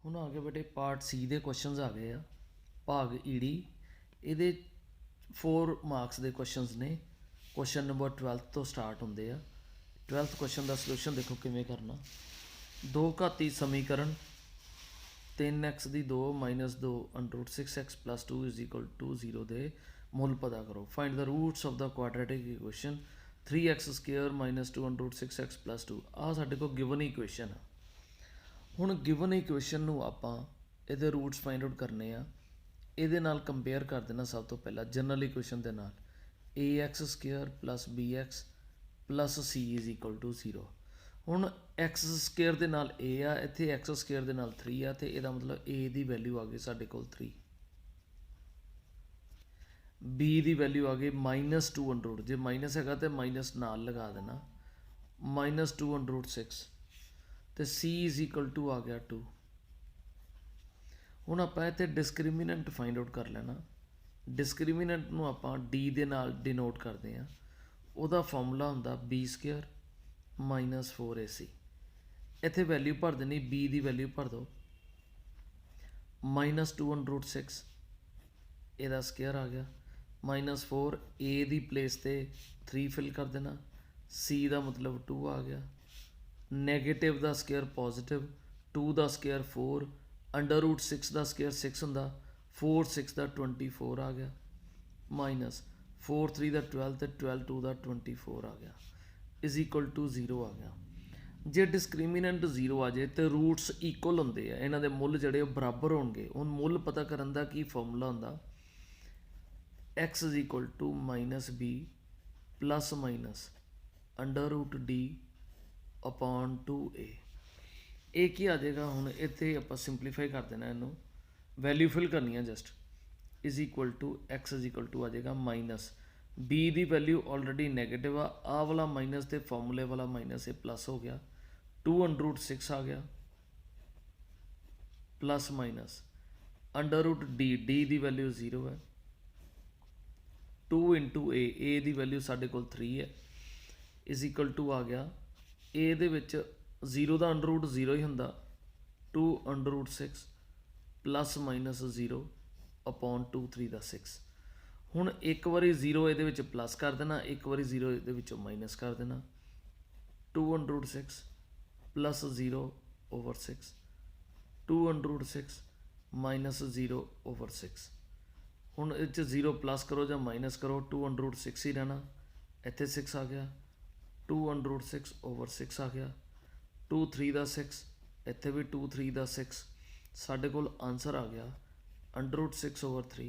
ਹੁਣ ਆ ਗਏ ਬੇਟੇ ਪਾਰਟ ਸੀ ਦੇ ਕੁਐਸਚਨਸ ਆ ਗਏ ਆ ਭਾਗ ਈਡੀ ਇਹਦੇ 4 ਮਾਰਕਸ ਦੇ ਕੁਐਸਚਨਸ ਨੇ। ਕੁਐਸਚਨ ਨੰਬਰ 12 ਤੋਂ ਸਟਾਰਟ ਹੁੰਦੇ ਆ। 12th ਕੁਐਸਚਨ ਦਾ ਸੋਲੂਸ਼ਨ ਦੇਖੋ ਕਿਵੇਂ ਕਰਨਾ। ਦੋ ਘਾਤੀ ਸਮੀਕਰਨ 3x ਦੀ 2 - 2 √ 6x + 2 = 0 ਦੇ ਮੁੱਲ ਪਤਾ ਕਰੋ। Find the roots of the quadratic equation 3x² - 2 √ 6x + 2। ਆਹ ਸਾਡੇ ਕੋਲ ਗਿਵਨ ਇਕੁਏਸ਼ਨ ਆ। ਹੁਣ ਗਿਵਨ ਇਕੁਏਸ਼ਨ ਨੂੰ ਆਪਾਂ ਇਹਦੇ ਰੂਟਸ ਫਾਈਂਡ ਆਊਟ ਕਰਨੇ ਆ। ਇਹਦੇ ਨਾਲ ਕੰਪੇਅਰ ਕਰ ਦੇਣਾ ਸਭ ਤੋਂ ਪਹਿਲਾਂ ਜਨਰਲ ਇਕੁਏਸ਼ਨ ਦੇ ਨਾਲ ax² + bx + c = 0। ਹੁਣ x² ਦੇ ਨਾਲ a ਆ, ਇੱਥੇ x² ਦੇ ਨਾਲ 3 ਆ, ਅਤੇ ਇਹਦਾ ਮਤਲਬ a ਦੀ ਵੈਲਿਊ ਆ ਗਈ ਸਾਡੇ ਕੋਲ 3, b ਦੀ ਵੈਲਿਊ ਆ ਗਈ -2 ਜੇ ਮਾਈਨਸ ਹੈਗਾ ਤਾਂ ਮਾਈਨਸ ਨਾਲ ਲਗਾ ਦੇਣਾ -2 √ 6 ਅਤੇ c = ਆ ਗਿਆ 2। ਹੁਣ ਆਪਾਂ ਇੱਥੇ ਡਿਸਕ੍ਰਿਮੀਨੈਂਟ ਫਾਈਂਡ ਆਊਟ ਕਰ ਲੈਣਾ। ਡਿਸਕ੍ਰਿਮੀਨੈਂਟ ਨੂੰ ਆਪਾਂ d ਦੇ ਨਾਲ ਡਿਨੋਟ ਕਰਦੇ ਹਾਂ। ਉਹਦਾ ਫਾਰਮੂਲਾ ਹੁੰਦਾ b² - 4ac। ਇੱਥੇ ਵੈਲਿਊ ਭਰ ਦੇਣੀ, b ਦੀ ਵੈਲਿਊ ਭਰ ਦਿਓ -2 √ 6, ਇਹਦਾ ਸਕੇਅਰ ਆ ਗਿਆ -4, a ਦੀ ਪਲੇਸ 'ਤੇ 3 ਫਿਲ ਕਰ ਦੇਣਾ, c ਦਾ ਮਤਲਬ 2 ਆ ਗਿਆ, ਨੈਗੇਟਿਵ ਦਾ ਸਕੇਅਰ ਪੋਜ਼ੀਟਿਵ, 2 ਦਾ ਸਕੇਅਰ 4, √6 ਦਾ ਸਕੇਅਰ 6 ਹੁੰਦਾ, 4 6 ਦਾ 24 ਆ ਗਿਆ, -4 3 ਦਾ 12 ਅਤੇ 12 2 ਦਾ 24 ਆ ਗਿਆ = 0 ਆ ਗਿਆ। ਜੇ ਡਿਸਕ੍ਰਿਮੀਨੈਂਟ 0 ਆ ਜਾਏ ਤਾਂ ਰੂਟਸ ਇਕੁਅਲ ਹੁੰਦੇ ਆ, ਇਹਨਾਂ ਦੇ ਮੁੱਲ ਜਿਹੜੇ ਉਹ ਬਰਾਬਰ ਹੋਣਗੇ। ਹੁਣ ਮੁੱਲ ਪਤਾ ਕਰਨ ਦਾ ਕੀ ਫਾਰਮੂਲਾ ਹੁੰਦਾ, x = -b ± √d/2a। ਇਹ ਕੀ ਆ ਜਾਏਗਾ, ਹੁਣ ਇੱਥੇ ਆਪਾਂ ਸਿੰਪਲੀਫਾਈ ਕਰ ਦੇਣਾ, ਇਹਨੂੰ ਵੈਲਿਊ ਫਿਲ ਕਰਨੀ ਆ ਜਸਟ x = ਆ ਜਾਏਗਾ ਮਾਈਨਸ, b ਦੀ ਵੈਲਿਊ ਆਲਰੇਡੀ ਨੈਗੇਟਿਵ ਆ, ਆਹ ਵਾਲਾ ਮਾਈਨਸ ਅਤੇ ਫਾਰਮੂਲੇ ਵਾਲਾ ਮਾਈਨਸ, ਇਹ ਪਲੱਸ ਹੋ ਗਿਆ, 2 √6 ਆ ਗਿਆ ਪਲੱਸ ਮਾਈਨਸ √d ਦੀ ਵੈਲਿਊ 0 ਹੈ, 2 × a ਦੀ ਵੈਲਿਊ ਸਾਡੇ ਕੋਲ 3 ਹੈ = ਆ ਗਿਆ, a ਦੇ ਵਿੱਚ 0 ਦਾ ਅੰਡਰ ਰੂਟ 0 ਹੀ ਹੁੰਦਾ, 2 √6 ± 0/2 3 ਦਾ 6। ਹੁਣ ਇੱਕ ਵਾਰੀ 0 ਇਹਦੇ ਵਿੱਚ ਪਲੱਸ ਕਰ ਦੇਣਾ, ਇੱਕ ਵਾਰੀ 0 ਇਹਦੇ ਵਿੱਚੋਂ ਮਾਈਨਸ ਕਰ ਦੇਣਾ, 2 √6 + 0/6, 2 √6 - 0/6। ਹੁਣ ਇਹ 'ਚ 0 ਪਲੱਸ ਕਰੋ ਜਾਂ ਮਾਈਨਸ ਕਰੋ, 2 √6 ਹੀ ਰਹਿਣਾ, ਇੱਥੇ 6 ਆ ਗਿਆ, 2 √6/6 ਆ ਗਿਆ, 2 3 ਦਾ 6, ਇੱਥੇ ਵੀ 2 3 ਦਾ 6। ਸਾਡੇ ਕੋਲ ਆਨਸਰ ਆ ਗਿਆ √6/3,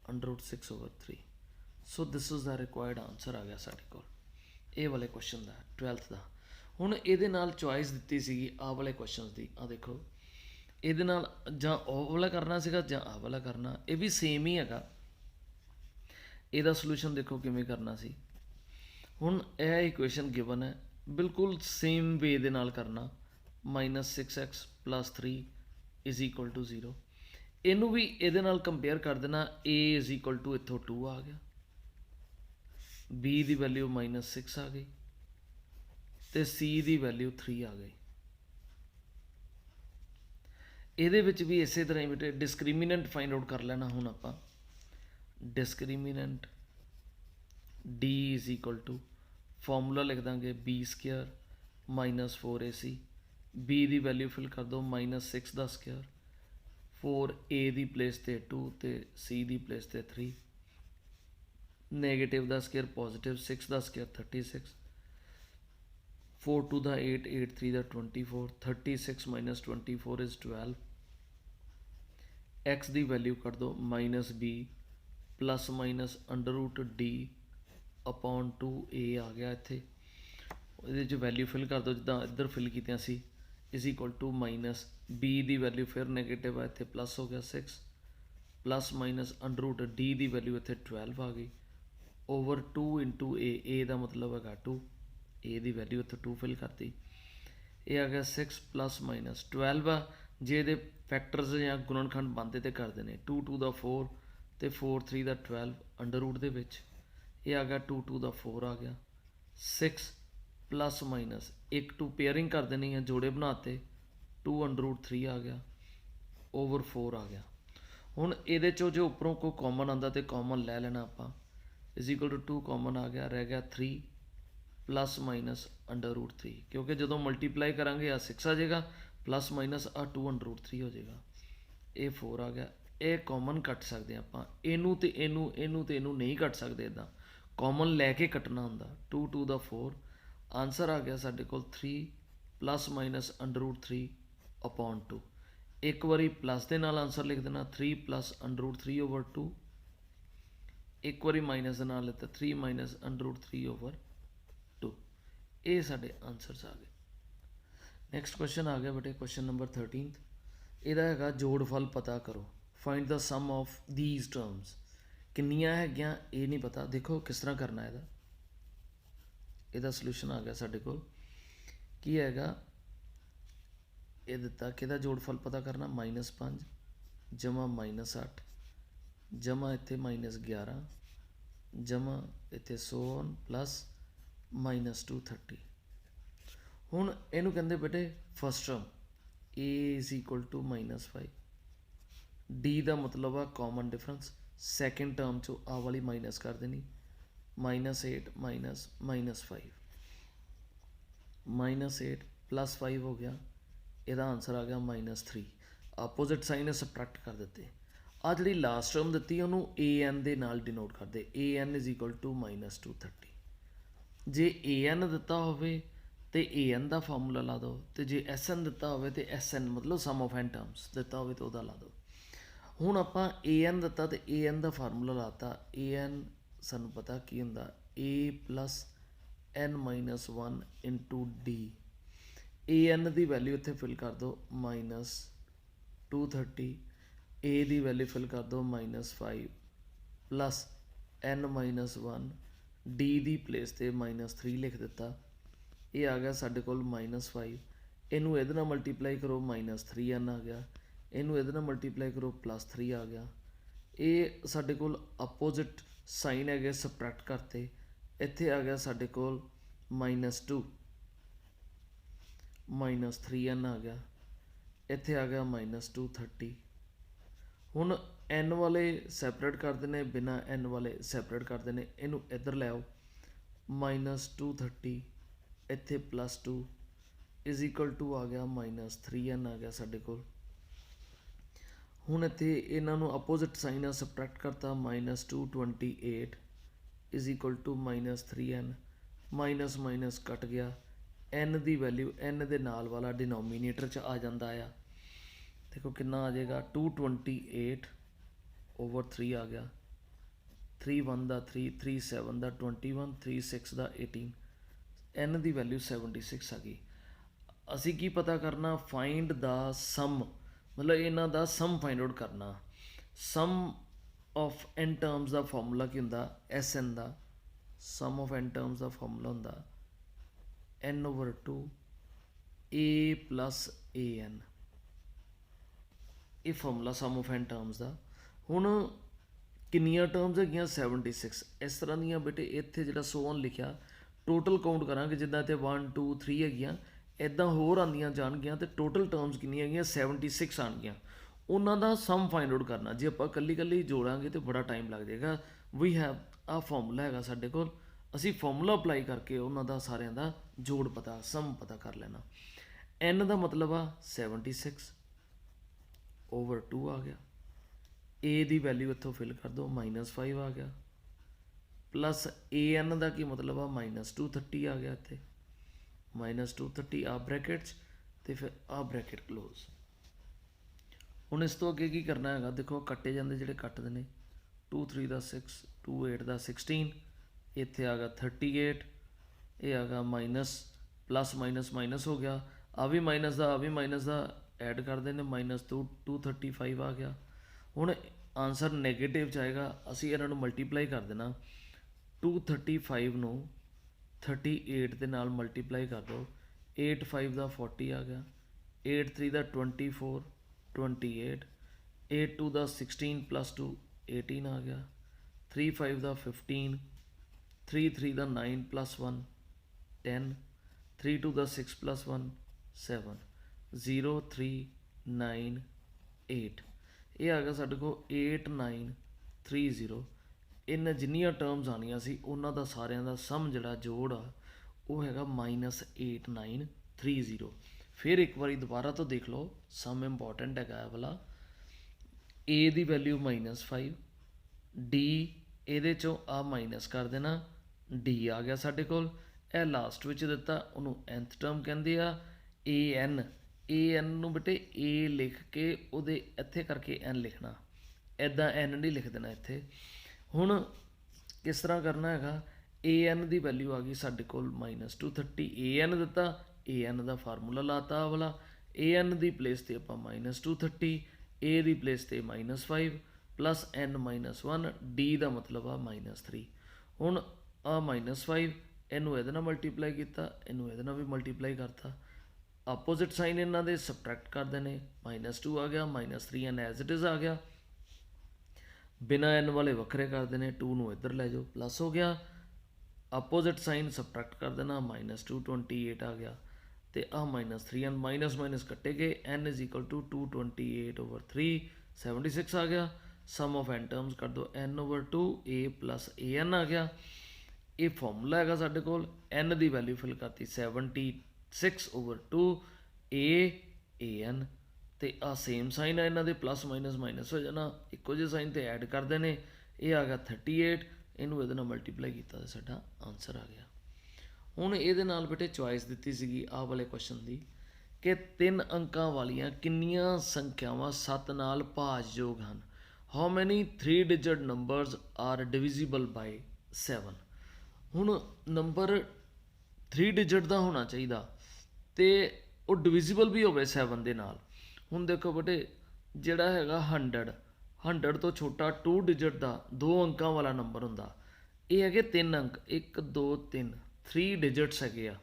√6/3। So this is the required answer ਆ ਗਿਆ ਸਾਡੇ ਕੋਲ ਇਹ ਵਾਲੇ ਕੁਐਸਚਨ ਦਾ 12th ਦਾ। ਹੁਣ ਇਹਦੇ ਨਾਲ ਚੋਇਸ ਦਿੱਤੀ ਸੀਗੀ ਆਹ ਵਾਲੇ ਕੁਐਸਚਨਸ ਦੀ, ਆਹ ਦੇਖੋ ਇਹਦੇ ਨਾਲ ਜਾਂ ਉਹ ਵਾਲਾ ਕਰਨਾ ਸੀਗਾ ਜਾਂ ਆਹ ਵਾਲਾ ਕਰਨਾ, ਇਹ ਵੀ ਸੇਮ ਹੀ ਹੈਗਾ। ਇਹਦਾ ਸੋਲੂਸ਼ਨ ਦੇਖੋ ਕਿਵੇਂ ਕਰਨਾ ਸੀ। ਹੁਣ ਇਹ ਇਕੁਏਸ਼ਨ ਗਿਵਨ ਹੈ, ਬਿਲਕੁਲ ਸੇਮ ਵੇ ਦੇ ਨਾਲ ਕਰਨਾ, -6x + 3 = 0। ਇਹਨੂੰ ਵੀ ਇਹਦੇ ਨਾਲ ਕੰਪੇਅਰ ਕਰ ਦੇਣਾ, a = ਇੱਥੋਂ 2 ਆ ਗਿਆ, b ਦੀ ਵੈਲਿਊ -6 ਆ ਗਈ ਅਤੇ c ਦੀ ਵੈਲਿਊ 3 ਆ ਗਈ। ਇਹਦੇ ਵਿੱਚ ਵੀ ਇਸੇ ਤਰ੍ਹਾਂ ਹੀ ਬੇਟੇ ਡਿਸਕ੍ਰਿਮੀਨੈਂਟ ਫਾਈਂਡ ਆਊਟ ਕਰ ਲੈਣਾ। ਹੁਣ ਆਪਾਂ ਡਿਸਕ੍ਰਿਮੀਨੈਂਟ d = ਫਾਰਮੂਲਾ ਲਿਖ ਦਾਂਗੇ b² - 4ac, b ਦੀ ਵੈਲਿਊ ਫਿਲ ਕਰ ਦਿਓ -6 ਦਾ ਸਕੇਅਰ, 4 a ਦੀ ਪਲੇਸ 'ਤੇ 2 ਅਤੇ c ਦੀ ਪਲੇਸ 'ਤੇ 3, ਨੈਗੇਟਿਵ ਦਾ ਸਕੇਅਰ ਪੋਜ਼ੀਟਿਵ, 6 ਦਾ ਸਕੇਅਰ 36, 4 2 ਦਾ 8, 8 3 ਦਾ 24, 36 - 24 = 12। x ਦੀ ਵੈਲਿਊ ਕੱਢ ਦਿਓ -b ± √d/2a ਆ ਗਿਆ। ਇੱਥੇ ਇਹਦੇ 'ਚ ਵੈਲਿਊ ਫਿਲ ਕਰ ਦਿਓ ਜਿੱਦਾਂ ਇੱਧਰ ਫਿਲ ਕੀਤੀਆਂ ਸੀ, = -b ਦੀ ਵੈਲਿਊ ਫਿਰ ਨੈਗੇਟਿਵ ਆ, ਇੱਥੇ ਪਲੱਸ ਹੋ ਗਿਆ 6 ± √d ਦੀ ਵੈਲਿਊ ਇੱਥੇ 12 ਆ ਗਈ /2 × a ਦਾ ਮਤਲਬ ਹੈਗਾ 2, a ਦੀ ਵੈਲਿਊ ਇੱਥੇ 2 ਫਿਲ ਕਰਤੀ, ਇਹ ਆ ਗਿਆ 6 ± 12 ਆ। ਜੇ ਇਹਦੇ ਫੈਕਟਰਸ ਜਾਂ ਗੁਣਨਖੰਡ ਬਣਦੇ ਤੇ ਕਰਦੇ ਨੇ, 2 2 ਦਾ 4 ਅਤੇ 4 3 ਦਾ 12 ਅੰਡਰ ਰੂਟ ਦੇ ਵਿੱਚ, ਇਹ ਆ ਗਿਆ 2 2 ਦਾ 4 ਆ ਗਿਆ, 6 ± 1 2 ਪੇਅਰਿੰਗ ਕਰ ਦੇਣੀ ਹੈ, ਜੋੜੇ ਬਣਾਤੇ 2 ਅੰਡਰ ਰੂਟ 3 ਆ ਗਿਆ ਓਵਰ 4 ਆ ਗਿਆ। ਹੁਣ ਇਹਦੇ ਚੋਂ ਜੇ ਉੱਪਰੋਂ ਕੋਈ ਕਾਮਨ ਆਉਂਦਾ ਤੇ ਕਾਮਨ ਲੈ ਲੈਣਾ ਆਪਾਂ। ਇਜ਼ ਇਕੁਅਲ ਟੂ 2 ਕਾਮਨ ਆ ਗਿਆ, ਰਹਿ ਗਿਆ 3 ਪਲੱਸ ਮਾਈਨਸ ਅੰਡਰ ਰੂਟ 3, ਕਿਉਂਕਿ ਜਦੋਂ ਮਲਟੀਪਲਾਈ ਕਰਾਂਗੇ ਆ 6 ਆ ਜਾਏਗਾ ਪਲੱਸ ਮਾਈਨਸ ਆ 2 ਅੰਡਰ ਰੂਟ 3 ਹੋ ਜਾਏਗਾ। ਇਹ 4 ਆ ਗਿਆ। ਇਹ ਕਾਮਨ ਕੱਟ ਸਕਦੇ ਆਪਾਂ, ਇਹਨੂੰ ਤੇ ਇਹਨੂੰ, ਇਹਨੂੰ ਤੇ ਇਹਨੂੰ ਨਹੀਂ ਕੱਟ ਸਕਦੇ ਇੱਦਾਂ, ਕਾਮਨ ਲੈ ਕੇ ਕੱਟਣਾ ਹੁੰਦਾ। 2 2 ਦਾ 4, ਆਨਸਰ ਆ ਗਿਆ ਸਾਡੇ ਕੋਲ 3 plus minus under route 3 upon 2। ਇੱਕ ਵਾਰੀ ਪਲੱਸ ਦੇ ਨਾਲ ਆਨਸਰ ਲਿਖ ਦੇਣਾ 3 ਪਲੱਸ ਅੰਡਰ ਰੂਟ 3 ਓਵਰ 2, ਇੱਕ ਵਾਰੀ ਮਾਈਨਸ ਦੇ ਨਾਲ ਲਿਖਤਾ 3 ਮਾਈਨਸ ਅੰਡਰ ਰੂਟ 3 ਓਵਰ 2। ਇਹ ਸਾਡੇ ਆਨਸਰਸ ਆ ਗਏ। ਨੈਕਸਟ ਕੁਐਸਚਨ ਆ ਗਿਆ ਬੇਟੇ, ਕੁਐਸਚਨ ਨੰਬਰ 13। ਇਹਦਾ ਹੈਗਾ ਜੋੜਫਲ ਪਤਾ ਕਰੋ, find the sum of these terms. ਕਿੰਨੀਆਂ ਹੈਗੀਆਂ ਇਹ ਨਹੀਂ ਪਤਾ, ਦੇਖੋ ਕਿਸ ਤਰ੍ਹਾਂ ਕਰਨਾ ਇਹਦਾ। ਇਹਦਾ ਸੋਲੂਸ਼ਨ ਆ ਗਿਆ ਸਾਡੇ ਕੋਲ, ਕੀ ਹੈਗਾ ਇਹ ਦਿੱਤਾ ਕਿ ਇਹਦਾ ਜੋੜਫਲ ਪਤਾ ਕਰਨਾ -5 ਜਮਾ -8 ਜਮਾ ਇੱਥੇ -11 ਜਮਾ ਇੱਥੇ 100 ਪਲੱਸ -230। ਹੁਣ ਇਹਨੂੰ ਕਹਿੰਦੇ ਬੇਟੇ first term a is equal to -5, d ਦਾ ਮਤਲਬ ਆ ਕਾਮਨ ਡਿਫਰੈਂਸ। ਸੈਕਿੰਡ ਟਰਮ 'ਚੋਂ ਆ ਵਾਲੀ ਮਾਈਨਸ ਕਰ ਦੇਣੀ, -8 ਮਾਈਨਸ -5 -8 ਪਲੱਸ 5 ਹੋ ਗਿਆ। ਇਹਦਾ ਆਨਸਰ ਆ ਗਿਆ -3। ਆਪੋਜ਼ਿਟ ਸਾਈਨ ਸਬਟਰੈਕਟ ਕਰ ਦਿੱਤੇ। ਆ ਜਿਹੜੀ ਲਾਸਟ ਟਰਮ ਦਿੱਤੀ ਉਹਨੂੰ an ਦੇ ਨਾਲ ਡਿਨੋਟ ਕਰਦੇ, an ਇਜ਼ ਇਕੁਅਲ ਟੂ -230। ਜੇ an ਦਿੱਤਾ ਹੋਵੇ ਤੇ an ਦਾ ਫਾਰਮੂਲਾ ਲਾ ਦਿਓ, ਤੇ ਜੇ sn ਦਿੱਤਾ ਹੋਵੇ ਤੇ sn ਮਤਲਬ ਸਮ ਆਫ n ਟਰਮਸ ਦਿੱਤਾ ਹੋਵੇ ਤਾਂ ਉਹਦਾ ਲਾ ਦਿਓ। ਹੁਣ ਆਪਾਂ an ਦਿੱਤਾ ਤੇ an ਦਾ ਫਾਰਮੂਲਾ ਲਾਤਾ। an ਸਾਨੂੰ ਪਤਾ ਕੀ ਹੁੰਦਾ, a plus n minus 1 into d। an ਦੀ ਵੈਲਿਊ ਇੱਥੇ ਫਿਲ ਕਰ ਦਿਓ -230, a ਦੀ ਵੈਲਿਊ ਫਿਲ ਕਰ ਦਿਓ -5 ਪਲੱਸ n ਮਾਈਨਸ 1, d ਦੀ ਪਲੇਸ 'ਤੇ -3 ਲਿਖ ਦਿੱਤਾ। ਇਹ ਆ ਗਿਆ ਸਾਡੇ ਕੋਲ -5। ਇਹਨੂੰ ਇਹਦੇ ਨਾਲ ਮਲਟੀਪਲਾਈ ਕਰੋ -3n ਆ ਗਿਆ, ਇਹਨੂੰ ਇਹਦੇ ਨਾਲ ਮਲਟੀਪਲਾਈ ਕਰੋ +3 ਆ ਗਿਆ। ਇਹ ਸਾਡੇ ਕੋਲ ਆਪੋਜ਼ਿਟ ਸਾਈਨ ਹੈਗੇ ਸਬਟਰੈਕਟ ਕਰਤੇ। ਇੱਥੇ ਆ ਗਿਆ ਸਾਡੇ ਕੋਲ -2 -3n ਆ ਗਿਆ, ਇੱਥੇ ਆ ਗਿਆ -230। ਹੁਣ n ਵਾਲੇ ਸੈਪਰੇਟ ਕਰਦੇ ਨੇ, ਬਿਨਾਂ n ਵਾਲੇ ਸੈਪਰੇਟ ਕਰਦੇ ਨੇ। ਇਹਨੂੰ ਇੱਧਰ ਲੈ ਆਓ, -230 ਇੱਥੇ +2 ਇਜ਼ ਇਕੁਅਲ ਟੂ ਆ ਗਿਆ -3n ਆ ਗਿਆ ਸਾਡੇ ਕੋਲ। ਹੁਣ ਇੱਥੇ ਇਹਨਾਂ ਨੂੰ ਆਪੋਜ਼ਿਟ ਸਾਈਨ ਨਾਲ ਸਬਟਰੈਕਟ ਕਰਤਾ, -228 is equal to -3n, minus minus ਕੱਟ ਗਿਆ। n ਦੀ ਵੈਲਿਊ n ਦੇ ਨਾਲ ਵਾਲਾ ਡਿਨੋਮੀਨੇਟਰ 'ਚ ਆ ਜਾਂਦਾ ਆ। ਦੇਖੋ ਕਿੰਨਾ ਆ ਜਾਏਗਾ, 228 ਓਵਰ 3 ਆ ਗਿਆ, 3 1 ਦਾ 3, 3 7 ਦਾ 21, 3 6 ਦਾ 18, n ਦੀ ਵੈਲਿਊ 76 ਆ ਗਈ। ਅਸੀਂ ਕੀ ਪਤਾ ਕਰਨਾ, ਫਾਈਂਡ ਦਾ ਸਮ, ਮਤਲਬ ਇਹਨਾਂ ਦਾ ਸਮ ਫਾਈਂਡ ਆਊਟ ਕਰਨਾ। ਸਮ ਆਫ n ਟਰਮਸ ਦਾ ਫਾਰਮੂਲਾ ਕੀ ਹੁੰਦਾ, sn ਦਾ ਸਮ ਆਫ n ਟਰਮਸ ਦਾ ਫਾਰਮੂਲਾ ਹੁੰਦਾ n/2 a ਪਲੱਸ an। ਇਹ formula sum of n terms ਦਾ। ਹੁਣ ਕਿੰਨੀਆਂ ਟਰਮਸ ਹੈਗੀਆਂ, 76। ਇਸ ਤਰ੍ਹਾਂ ਦੀਆਂ ਬੇਟੇ ਇੱਥੇ ਜਿਹੜਾ 100 ਲਿਖਿਆ ਟੋਟਲ ਕਾਊਂਟ ਕਰਾਂਗੇ, ਜਿੱਦਾਂ ਇੱਥੇ 1 2 3 ਹੈਗੀਆਂ, ਇੱਦਾਂ ਹੋਰ ਆਉਂਦੀਆਂ ਜਾਣਗੀਆਂ ਤੇ ਟੋਟਲ ਟਰਮਸ ਕਿੰਨੀਆਂ ਹੈਗੀਆਂ, 76 ਆਉਣਗੀਆਂ। ਉਹਨਾਂ ਦਾ ਸਮ ਫਾਈਂਡ ਆਊਟ ਕਰਨਾ। ਜੇ ਆਪਾਂ ਇਕੱਲੀ ਇਕੱਲੀ ਜੋੜਾਂਗੇ ਤਾਂ ਬੜਾ ਟਾਈਮ ਲੱਗ ਜਾਏਗਾ। ਵੀ ਹੈਵ ਆ ਫਾਰਮੂਲਾ ਹੈਗਾ ਸਾਡੇ ਕੋਲ, ਅਸੀਂ ਫਾਰਮੂਲਾ ਅਪਲਾਈ ਕਰਕੇ ਉਹਨਾਂ ਦਾ ਸਾਰਿਆਂ ਦਾ ਜੋੜ ਪਤਾ, ਸਮ ਪਤਾ ਕਰ ਲੈਣਾ। n ਦਾ ਮਤਲਬ ਆ 76 ਓਵਰ 2 ਆ ਗਿਆ, a ਦੀ ਵੈਲਿਊ ਇੱਥੋਂ ਫਿਲ ਕਰ ਦਿਓ -5 ਆ ਗਿਆ, ਪਲੱਸ an ਦਾ ਕੀ ਮਤਲਬ ਆ -230 ਆ ਗਿਆ, ਇੱਥੇ -230 ਆ ਬ੍ਰੈਕਟ 'ਚ ਅਤੇ ਫਿਰ ਆ ਬ੍ਰੈਕਟ ਕਲੋਜ਼। ਹੁਣ ਇਸ ਤੋਂ ਅੱਗੇ ਕੀ ਕਰਨਾ ਹੈਗਾ, ਦੇਖੋ ਕੱਟੇ ਜਾਂਦੇ ਜਿਹੜੇ ਕੱਟਦੇ ਨੇ, 2 3 ਦਾ 6, 2 8 ਦਾ 16, ਇੱਥੇ ਆ ਗਿਆ 38, ਇਹ ਆ ਗਿਆ ਮਾਈਨਸ ਪਲੱਸ ਮਾਈਨਸ ਮਾਈਨਸ ਹੋ ਗਿਆ, ਆ ਵੀ ਮਾਈਨਸ ਦਾ, ਆ ਵੀ ਮਾਈਨਸ ਦਾ ਐਡ ਕਰਦੇ ਨੇ, -235 ਆ ਗਿਆ। ਹੁਣ ਆਨਸਰ ਨੈਗੇਟਿਵ 'ਚ ਆਏਗਾ, ਅਸੀਂ ਇਹਨਾਂ ਨੂੰ ਮਲਟੀਪਲਾਈ ਕਰ ਦੇਣਾ। 235 ਨੂੰ 38 ਦੇ ਨਾਲ ਮਲਟੀਪਲਾਈ ਕਰ ਦਿਓ, 8 5 ਦਾ 40 ਆ ਗਿਆ, 8 3 ਦਾ 24 28, 8 2 ਦਾ 16 ਪਲੱਸ 2 18 ਆ ਗਿਆ, 3 5 ਦਾ 15, 3 3 ਦਾ 9 ਪਲੱਸ 1 10, 3 2 ਦਾ 6 ਪਲੱਸ 1 7। 0398 ਇਹ ਆ ਗਿਆ ਸਾਡੇ ਕੋਲ 8930। ਇਹਨਾਂ ਜਿੰਨੀਆਂ ਟਰਮਸ ਆਉਣੀਆਂ ਸੀ ਉਹਨਾਂ ਦਾ ਸਾਰਿਆਂ ਦਾ ਸਮ ਜਿਹੜਾ ਜੋੜ ਆ ਉਹ ਹੈਗਾ -8930। ਫਿਰ ਇੱਕ ਵਾਰੀ ਦੁਬਾਰਾ ਤੋਂ ਦੇਖ ਲਓ, ਸਮ ਇੰਪੋਰਟੈਂਟ ਹੈਗਾ ਇਹ ਵਾਲਾ। A ਦੀ ਵੈਲਿਊ -5, D ਇਹਦੇ ਚੋਂ ਆ ਮਾਈਨਸ ਕਰ ਦੇਣਾ, D ਆ ਗਿਆ ਸਾਡੇ ਕੋਲ। ਇਹ ਲਾਸਟ ਵਿੱਚ ਦਿੱਤਾ, ਉਹਨੂੰ nth ਟਰਮ ਕਹਿੰਦੇ ਆ। an ਨੂੰ ਬੇਟੇ A ਲਿਖ ਕੇ ਉਹਦੇ ਇੱਥੇ ਕਰਕੇ n ਲਿਖਣਾ, ਇੱਦਾਂ n ਨਹੀਂ ਲਿਖ ਦੇਣਾ ਇੱਥੇ। ਹੁਣ ਕਿਸ ਤਰ੍ਹਾਂ ਕਰਨਾ ਹੈਗਾ, an ਦੀ ਵੈਲਿਊ ਆ ਗਈ ਸਾਡੇ ਕੋਲ -230। an ਦਿੱਤਾ, an ਦਾ ਫਾਰਮੂਲਾ ਲਾਤਾ ਵਾਲਾ। an ਦੀ ਪਲੇਸ 'ਤੇ ਆਪਾਂ -230, a ਦੀ ਪਲੇਸ 'ਤੇ -5 ਪਲੱਸ n -1, d ਦਾ ਮਤਲਬ ਆ -3। ਹੁਣ ਆ -5 ਇਹਨੂੰ ਇਹਦੇ ਨਾਲ ਮਲਟੀਪਲਾਈ ਕੀਤਾ, ਇਹਨੂੰ ਇਹਦੇ ਨਾਲ ਵੀ ਮਲਟੀਪਲਾਈ ਕਰਤਾ। ਆਪੋਜ਼ਿਟ ਸਾਈਨ ਇਹਨਾਂ ਦੇ ਸਬਟਰੈਕਟ ਕਰਦੇ ਨੇ, -2 ਆ ਗਿਆ, -3 n ਐਜ਼ ਇਟ ਇਜ਼ ਆ ਗਿਆ। ਬਿਨਾਂ n ਵਾਲੇ ਵੱਖਰੇ ਕਰਦੇ ਨੇ, 2 ਨੂੰ ਇੱਧਰ ਲੈ ਜਾਓ, ਪਲੱਸ ਹੋ ਗਿਆ। ਆਪੋਜ਼ਿਟ ਸਾਈਨ ਸਬਟਰੈਕਟ ਕਰ ਦੇਣਾ, -228 ਆ ਗਿਆ। ਅਤੇ ਆਹ -3 n ਮਾਈਨਸ ਕੱਟੇ ਗਏ, n = 228/3 76 ਆ ਗਿਆ। ਸਮ ਆਫ n ਟਰਮਸ ਕਰ ਦਿਓ, n/2 a + an ਆ ਗਿਆ। ਇਹ ਫਾਰਮੂਲਾ ਹੈਗਾ ਸਾਡੇ ਕੋਲ। n ਦੀ ਵੈਲਿਊ ਫਿਲ ਕਰਤੀ 76/2 an। ਅਤੇ ਆਹ ਸੇਮ ਸਾਈਨ ਆ ਇਹਨਾਂ ਦੇ, ਪਲੱਸ ਮਾਈਨਸ ਹੋ ਜਾਣਾ, ਇੱਕੋ ਜਿਹੇ ਸਾਈਨ 'ਤੇ ਐਡ ਕਰਦੇ ਨੇ। ਇਹ ਆ ਗਿਆ 38, ਇਹਨੂੰ ਇਹਦੇ ਨਾਲ ਮਲਟੀਪਲਾਈ ਕੀਤਾ ਤਾਂ ਸਾਡਾ ਆਨਸਰ ਆ ਗਿਆ। ਹੁਣ ਇਹਦੇ ਨਾਲ ਬੇਟੇ ਚੋਇਸ ਦਿੱਤੀ ਸੀਗੀ ਆਹ ਵਾਲੇ ਕੁਐਸਚਨ ਦੀ ਕਿ 3 ਅੰਕਾਂ ਵਾਲੀਆਂ ਕਿੰਨੀਆਂ ਸੰਖਿਆਵਾਂ 7 ਨਾਲ ਭਾਜਯੋਗ ਹਨ। How many 3 digit numbers are divisible by 7। ਹੁਣ ਨੰਬਰ 3 ਡਿਜਿਟ ਦਾ ਹੋਣਾ ਚਾਹੀਦਾ ਅਤੇ ਉਹ ਡਿਵੀਜ਼ੀਬਲ ਵੀ ਹੋਵੇ 7 ਦੇ ਨਾਲ। ਹੁਣ ਦੇਖੋ ਬੇਟੇ, ਜਿਹੜਾ ਹੈਗਾ 100 ਤੋਂ ਛੋਟਾ 2 ਡਿਜਿਟ ਦਾ 2 ਅੰਕਾਂ ਵਾਲਾ ਨੰਬਰ ਹੁੰਦਾ। ਇਹ ਹੈਗੇ 3 ਅੰਕ, 1 2 3, 3 ਡਿਜਿਟਸ ਹੈਗੇ ਆ।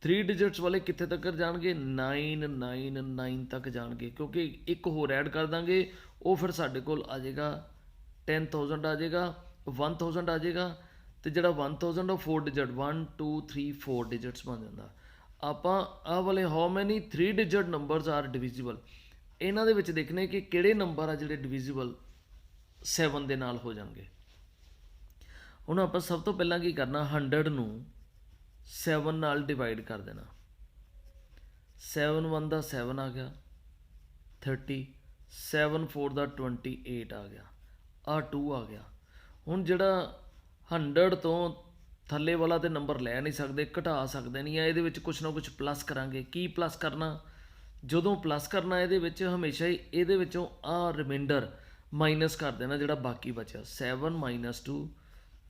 3 ਡਿਜਿਟਸ ਵਾਲੇ ਕਿੱਥੇ ਤੱਕ ਜਾਣਗੇ, 999 ਤੱਕ ਜਾਣਗੇ, ਕਿਉਂਕਿ ਇੱਕ ਹੋਰ ਐਡ ਕਰ ਦਾਂਗੇ, ਉਹ ਫਿਰ ਸਾਡੇ ਕੋਲ ਆ ਜਾਏਗਾ 10,000 ਆ ਜਾਏਗਾ, 1000 ਆ ਜਾਏਗਾ। ਅਤੇ ਜਿਹੜਾ 1000 ਉਹ 4 ਡਿਜਿਟ 1 2 3 4 ਡਿਜਿਟਸ ਬਣ ਜਾਂਦਾ। ਆਪਾਂ ਆਹ ਵਾਲੇ how many 3 digit numbers are divisible, ਇਹਨਾਂ ਦੇ ਵਿੱਚ ਦੇਖਣੇ ਕਿ ਕਿਹੜੇ ਨੰਬਰ ਆ ਜਿਹੜੇ ਡਿਵੀਜ਼ੀਬਲ 7 ਦੇ ਨਾਲ ਹੋ ਜਾਣਗੇ। ਹੁਣ ਆਪਾਂ ਸਭ ਤੋਂ ਪਹਿਲਾਂ ਕੀ ਕਰਨਾ, 100 ਨੂੰ 7 ਨਾਲ ਡਿਵਾਈਡ ਕਰ ਦੇਣਾ। 7 1 ਦਾ 7 ਆ ਗਿਆ 30, 7 4 ਦਾ 28 ਆ ਗਿਆ, ਆਹ 2 ਆ ਗਿਆ। ਹੁਣ ਜਿਹੜਾ 100 ਤੋਂ ਥੱਲੇ ਵਾਲਾ ਤਾਂ ਨੰਬਰ ਲੈ ਨਹੀਂ ਸਕਦੇ, ਘਟਾ ਸਕਦੇ ਨਹੀਂ ਆ, ਇਹਦੇ ਵਿੱਚ ਕੁਛ ਨਾ ਕੁਛ ਪਲੱਸ ਕਰਾਂਗੇ। ਕੀ ਪਲੱਸ ਕਰਨਾ, ਜਦੋਂ ਪਲੱਸ ਕਰਨਾ ਇਹਦੇ ਵਿੱਚ ਹਮੇਸ਼ਾ ਹੀ ਇਹਦੇ ਵਿੱਚੋਂ ਆਹ ਰਿਮਾਈਂਡਰ ਮਾਈਨਸ ਕਰ ਦੇਣਾ ਜਿਹੜਾ ਬਾਕੀ ਬਚਿਆ। 7 - 2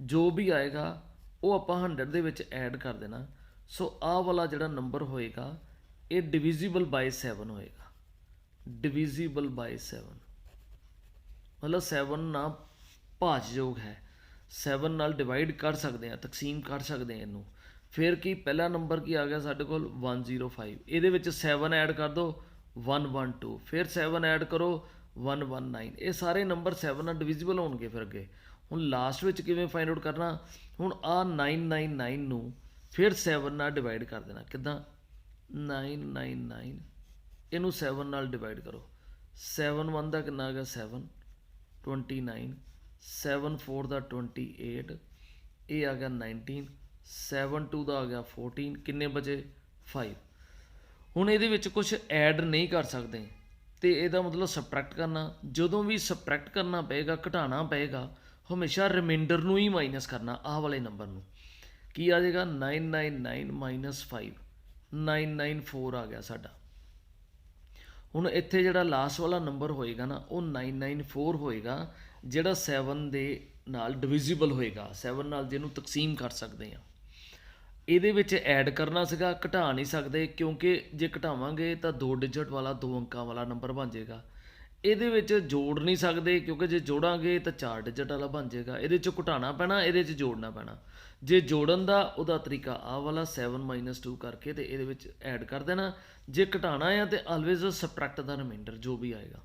ਜੋ ਵੀ ਆਏਗਾ ਉਹ ਆਪਾਂ 100 ਦੇ ਵਿੱਚ ਐਡ ਕਰ ਦੇਣਾ। ਸੋ ਆਹ ਵਾਲਾ ਜਿਹੜਾ ਨੰਬਰ ਹੋਏਗਾ ਇਹ ਡਿਵੀਜ਼ੀਬਲ ਬਾਈ 7 ਹੋਏਗਾ। ਡਿਵੀਜ਼ੀਬਲ ਬਾਈ 7 ਮਤਲਬ 7 ਨਾਲ ਭਾਜਯੋਗ ਹੈ, 7 ਨਾਲ ਡਿਵਾਈਡ ਕਰ ਸਕਦੇ ਹਾਂ, ਤਕਸੀਮ ਕਰ ਸਕਦੇ ਹਾਂ ਇਹਨੂੰ। ਫਿਰ ਕੀ, ਪਹਿਲਾ ਨੰਬਰ ਕੀ ਆ ਗਿਆ ਸਾਡੇ ਕੋਲ 105, ਇਹਦੇ ਵਿੱਚ 7 ਐਡ ਕਰ ਦਿਓ 112, ਫਿਰ 7 ਐਡ ਕਰੋ 119। ਇਹ ਸਾਰੇ ਨੰਬਰ 7 ਨਾਲ ਡਿਵੀਜ਼ੀਬਲ ਹੋਣਗੇ। ਫਿਰ ਅੱਗੇ ਹੁਣ ਲਾਸਟ ਵਿੱਚ ਕਿਵੇਂ ਫਾਈਂਡ ਆਊਟ ਕਰਨਾ, ਹੁਣ ਆਹ 999 ਨੂੰ ਫਿਰ 7 ਨਾਲ ਡਿਵਾਈਡ ਕਰ ਦੇਣਾ। ਕਿੱਦਾਂ, 999 ਇਹਨੂੰ 7 ਨਾਲ ਡਿਵਾਈਡ ਕਰੋ। 7 1 ਦਾ ਕਿੰਨਾ ਆ ਗਿਆ 7 29, 7 4 ਦਾ 28, ਇਹ ਆ ਗਿਆ 19, 7 2 ਦਾ ਆ ਗਿਆ 14, ਕਿੰਨੇ ਬਚੇ 5। ਹੁਣ ਇਹਦੇ ਵਿੱਚ ਕੁਛ ਐਡ ਨਹੀਂ ਕਰ ਸਕਦੇ ਅਤੇ ਇਹਦਾ ਮਤਲਬ ਸਬਟਰੈਕਟ ਕਰਨਾ। ਜਦੋਂ ਵੀ ਸਬਟਰੈਕਟ ਕਰਨਾ ਪਏਗਾ, ਘਟਾਉਣਾ ਪਏਗਾ, ਹਮੇਸ਼ਾ ਰਿਮਾਈਂਡਰ ਨੂੰ ਹੀ ਮਾਈਨਸ ਕਰਨਾ। ਆਹ ਵਾਲੇ ਨੰਬਰ ਨੂੰ ਕੀ ਆ ਜਾਏਗਾ 999 - 5, 994 ਆ ਗਿਆ ਸਾਡਾ। ਹੁਣ ਇੱਥੇ ਜਿਹੜਾ ਲਾਸਟ ਵਾਲਾ ਨੰਬਰ ਹੋਏਗਾ ਨਾ ਉਹ 994 ਹੋਏਗਾ, ਜਿਹੜਾ 7 ਦੇ ਨਾਲ ਡਿਵੀਜ਼ੀਬਲ ਹੋਏਗਾ, 7 ਨਾਲ ਜਿਹਨੂੰ ਤਕਸੀਮ ਕਰ ਸਕਦੇ ਹਾਂ। ਇਹਦੇ ਵਿੱਚ ਐਡ ਕਰਨਾ ਸੀਗਾ, ਘਟਾ ਨਹੀਂ ਸਕਦੇ, ਕਿਉਂਕਿ ਜੇ ਘਟਾਵਾਂਗੇ ਤਾਂ 2 ਡਿਜਿਟ ਵਾਲਾ 2 ਅੰਕਾਂ ਵਾਲਾ ਨੰਬਰ ਬਣ ਜਾਏਗਾ। ਇਹਦੇ ਵਿੱਚ ਜੋੜ ਨਹੀਂ ਸਕਦੇ, ਕਿਉਂਕਿ ਜੇ ਜੋੜਾਂਗੇ ਤਾਂ 4 ਡਿਜਿਟ ਵਾਲਾ ਬਣ ਜਾਏਗਾ। ਇਹਦੇ 'ਚ ਘਟਾਉਣਾ ਪੈਣਾ, ਇਹਦੇ 'ਚ ਜੋੜਨਾ ਪੈਣਾ। ਜੇ ਜੋੜਨ ਦਾ ਉਹਦਾ ਤਰੀਕਾ ਆਹ ਵਾਲਾ 7 - 2 ਕਰਕੇ ਅਤੇ ਇਹਦੇ ਵਿੱਚ ਐਡ ਕਰ ਦੇਣਾ। ਜੇ ਘਟਾਉਣਾ ਆ ਤਾਂ ਆਲਵੇਜ਼ ਸਬਟਰੈਕਟ ਦਾ ਰਿਮਾਈਂਡਰ ਜੋ ਵੀ ਆਏਗਾ।